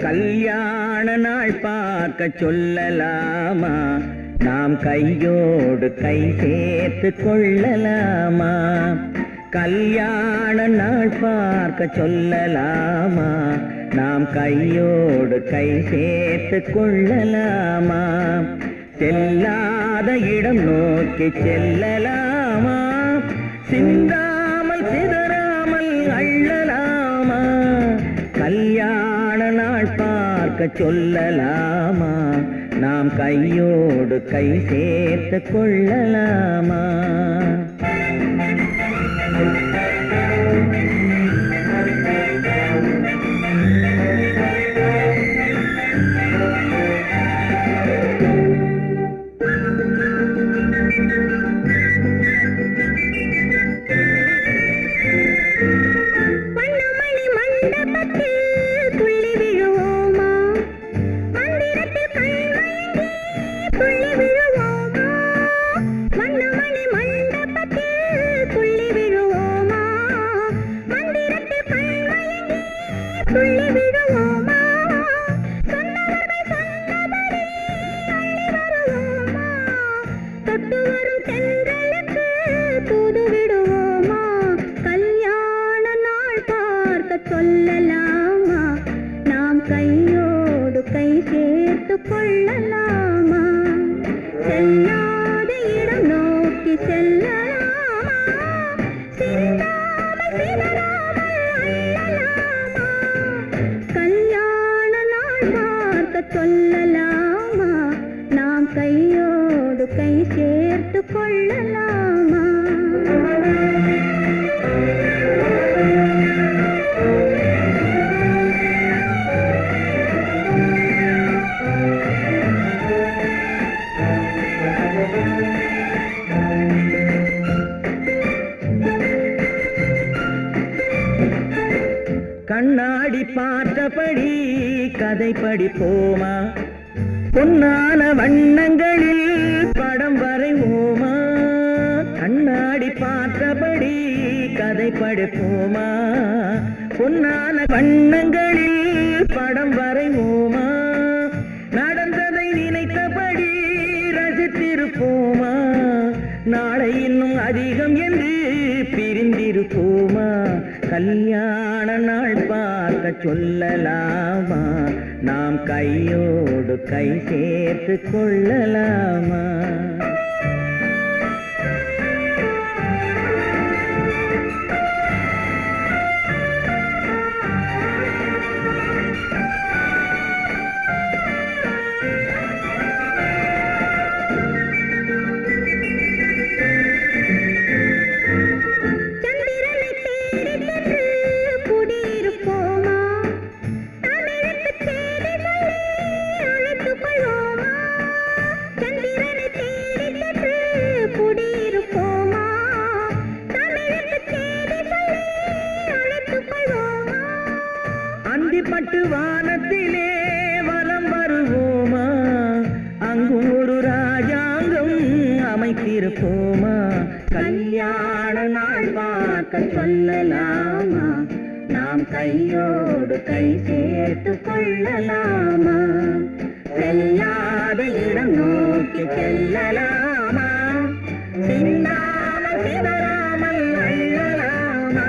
கல்யாண நாள் பார்க்க சொல்லலாமா, நாம் கையோடு கை சேர்த்து கொள்ளலாமா. கல்யாண நாள் பார்க்க சொல்லலாமா, நாம் கையோடு கை சேர்த்து கொள்ளலாமா. செல்லாத இடம் நோக்கி செல்லலாமா, சிந்தாமல் சிதறாமல் அள்ளலாமா. கல்யாண நாள் பார்க்க சொல்லலாமா, நாம் கையோடு கை சேர்த்து கொள்ளலாமா. கண்ணாடி பார்த்தபடி கதை படிப்போமா, பொன்னான வண்ணங்களில் படம் வரைவோமா. கண்ணாடி பார்த்தபடி கதை படிப்போமா, பொன்னான வண்ணங்களில் படம் வரைவோமா. நடந்ததை நினைத்தபடி ரசித்திருப்போமா, நாளை இன்னும் அதிகம் என்று பிரிந்திருப்போமா. கல்யாண நாள் பார்க்க சொல்லலாமா, நாம் கையோடு கை சேர்த்து கொள்ளலாமா. சந்திரனை வானத்திலே வலம் வருவோமா அங்கும் ஒரு ராஜாங்கம் அமைத்திருப்போமா கல்யாண நாள் பார்க்க சொல்லலாமா நாம் கையோடு கை சேர்த்து கொள்ளலாமா செல்லாத இடம் நோக்கி செல்லலாமா சிந்தாமல் சிதறாமல் அள்ளலாமா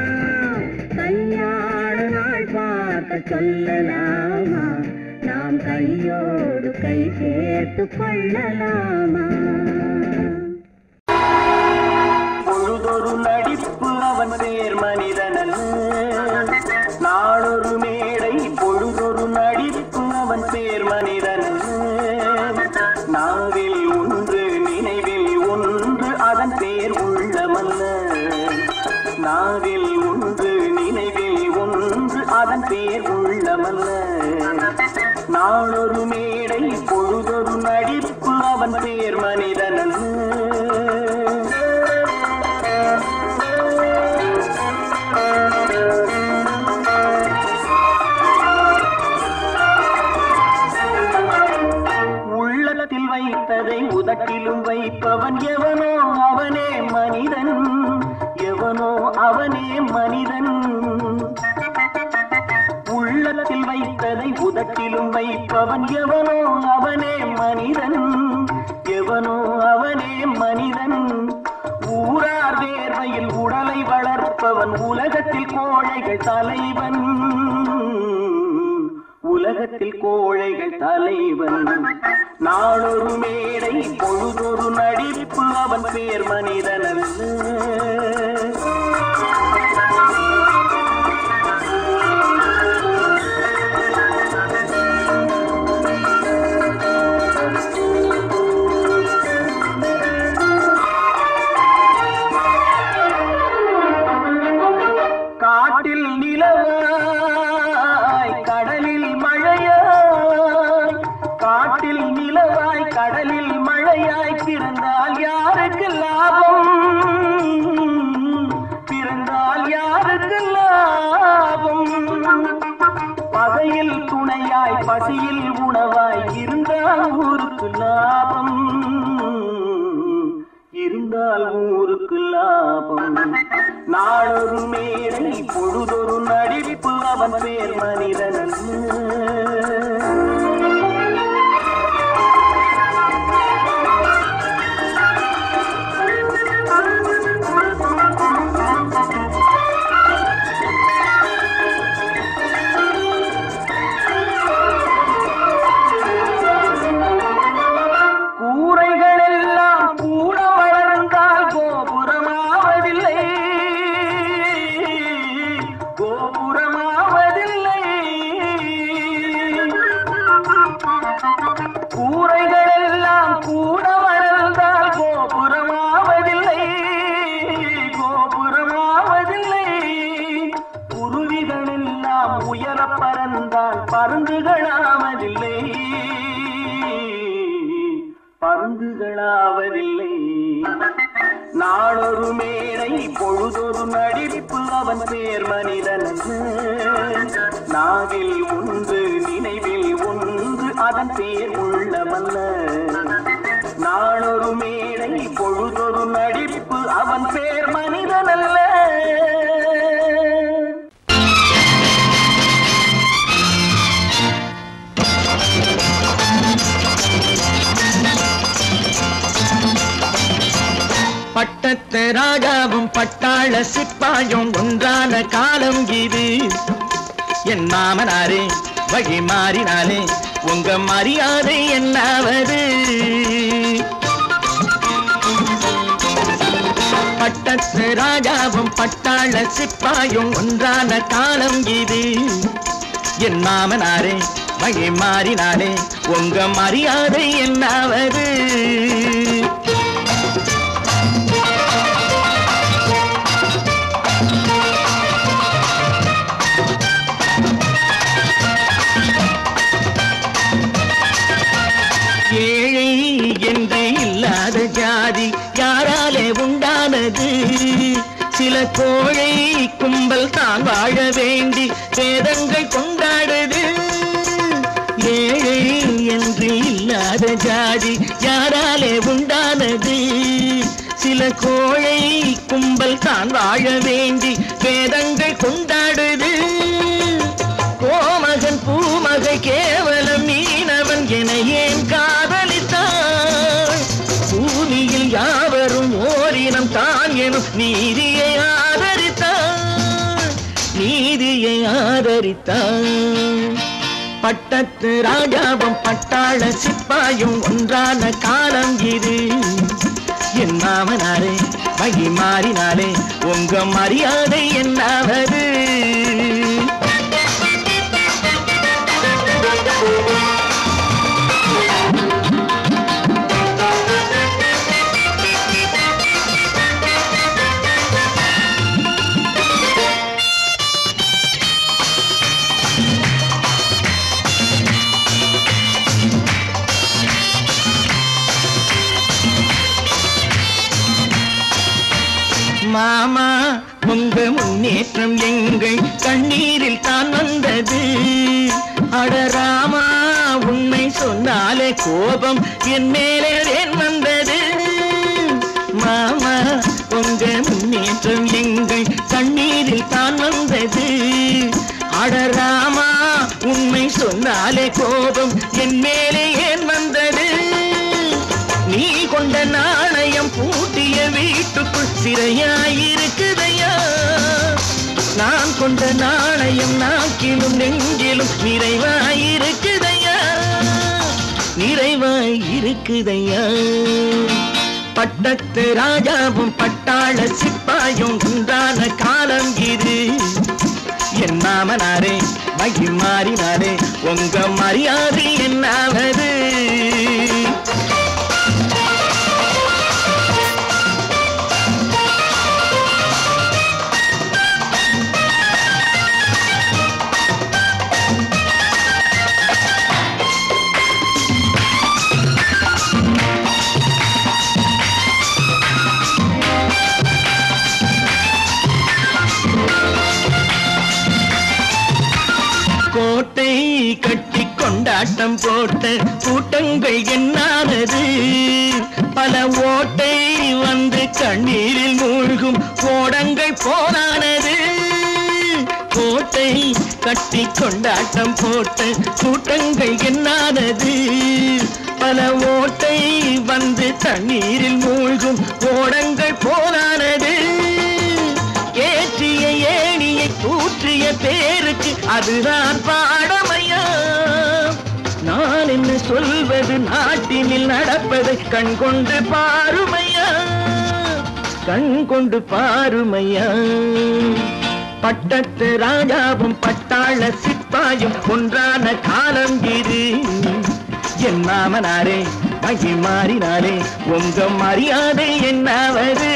கல்யாண நாள் பார்க்க சொல்லலாமா நாம் கையோடு கை சேர்த்து கொள்ளலாமா பொழுதொரு நடிப்பு அவன் பேர் மனிதனல்ல நாளொரு மேடை பொழுதொரு நடிப்பு அவன் பேர் மனிதனல்ல நாவில் ஒன்று நினைவில் ஒன்று அதன் பேர் உள்ளமல்ல நாவில் ஒன்று நினைவில் ஒன்று அதன் பேர் உள்ளமல்ல நாளொரு மேடை பொழுதொரு நடிப்பு அவன் பேர் மனிதனல்ல உள்ளத்தில் வைத்ததை உதட்டிலும் வைப்பவன் எவனோ அவனே மனிதன் எவனோ அவனே மனிதன் உள்ளத்தில் வைத்ததை உதட்டிலும் வைப்பவன் எவனோ அவனே மனிதன் எவனோ அவனே மனிதன் ஊரார் வேர்வையில் உடலை வளர்ப்பவன் உலகத்தில் கோழைகள் தலைவன் உலகத்தில் கோழைகள் தலைவன் நாளொரு மேடை பொழுதொரு நடிப்பு அவன் பேர் மனிதனல்ல காட்டில் நிலவாய் கடலில் மழையாய் காட்டில் நிலவாய் கடலில் மழையாய் பிறந்தால் யாருக்கு லாபம் பிறந்தால் யாருக்கு லாபம் பகையில் துணையாய் பசியில் உணவாய் இருந்தால் ஊருக்கு லாபம் இருந்தால் ஊருக்கு லாபம் நாளொரு மேடை பொழுதொரு நடிப்பு அவன் பேர் மனிதனல்ல கூரைகளெல்லாம் கூட வளர்ந்தால் கோபுரமாவதில்லை கோபுரமாவதில்லை கூரைகளெல்லாம் கூட வளர்ந்தால் கோபுரமாவதில்லை கோபுரமாவதில்லை குருவிகளெல்லாம் உயர பறந்தால் பருந்துகளாவதில்லை பருந்துகளாவதில்லை நாளொரு மேடை பொழுதொரு நடிப்பு அவன் பேர் மனிதனல்ல நாவில் ஒன்று நினைவில் ஒன்று அதன் பேர் உள்ளமல்ல நாளொரு மேடை பொழுதொரு நடிப்பு அவன் பேர் மனிதனல்ல பட்டத்து ராஜாவும் பட்டாள சிப்பாயும் ஒன்றான காலம் இது என் மாமனாரே வழி மாறினாலே உங்க மரியாதை என்னாவது பட்டத்து ராஜாவும் பட்டாள சிப்பாயும் ஒன்றான காலம் இது என் மாமனாரே வழி மாறினாலே உங்க மரியாதை என்னாவது ஏழை என்று இல்லாத ஜாதி யாராலே உண்டானது சில கோழை கும்பல் தான் வாழ வேண்டி வேதங்கள் கொண்டாடுது இல்லாத ஜாதி யாராலே உண்டானது? சில கோழை கும்பல் தான் வாழ வேண்டி வேதங்கள் கொண்டாடுது. கோமகன் பூமகை கேவலம் மீனவன் என ஏன் காதலித்தான்? பூமியில் யாவரும் ஓரினம் தான் எனும் நீதியை ஆதரித்தான், நீதியை ஆதரித்தான். பட்டத்து ராஜாவும் பட்டாள சிப்பாயும் ஒன்றான காலம் இது. என் மாமனாரே வகி மாறினாலே உங்க மரியாதை என்னாவது? மாமா உங்க முன்னேற்றம் எங்கள் கண்ணீரில் தான் வந்தது. அடராமா உண்மை சொன்னாலே கோபம் என் மேலே ஏன் வந்தது? மாமா உங்க முன்னேற்றம் எங்கள் கண்ணீரில் தான் வந்தது. அடராமா உண்மை சொன்னாலே கோபம் என் மேலே ஏன் வந்தது? நீ கொண்ட நாணயம் பூட்டிய வீட்டுக்குள் சிறையாயிருக்குதையா? நான் கொண்ட நாணயம் நாக்கிலும் நெஞ்சிலும் நிறைவாயிருக்குதையா, நிறைவாயிருக்குதையா. பட்டத்து ராஜாவும் பட்டாள சிப்பாயும் உண்டான காலம் இது. என் மாமனாரே மகி மாறினாரே உங்க மரியாதை என்னாவது? கோட்டை கட்டி கொண்டாட்டம் போட்ட கூட்டங்கள் என்னானது? பல ஓட்டை வந்து கண்ணீரில் மூழ்கும் கோடங்கள் போனானது. கோட்டை கட்டி கொண்டாட்டம் போட்ட கூட்டங்கள் என்னானது? பல ஓட்டை வந்து தண்ணீரில் மூழ்கும் கோடங்கள் போனானது. ஏற்றிய ஏணியை தூற்றிய பேருக்கு அதுதான் பாடமையா? நான் என்ன சொல்வது? நாட்டினில் நடப்பதை கண் கொண்டு பாருமையா, கண் கொண்டு பாருமையா. பட்டத்து ராஜாவும் பட்டாள சிப்பாயும் ஒன்றான காலம் இது. என் மாமனாரே மகி மாறினாலே உங்க மரியாதை என்னாவது?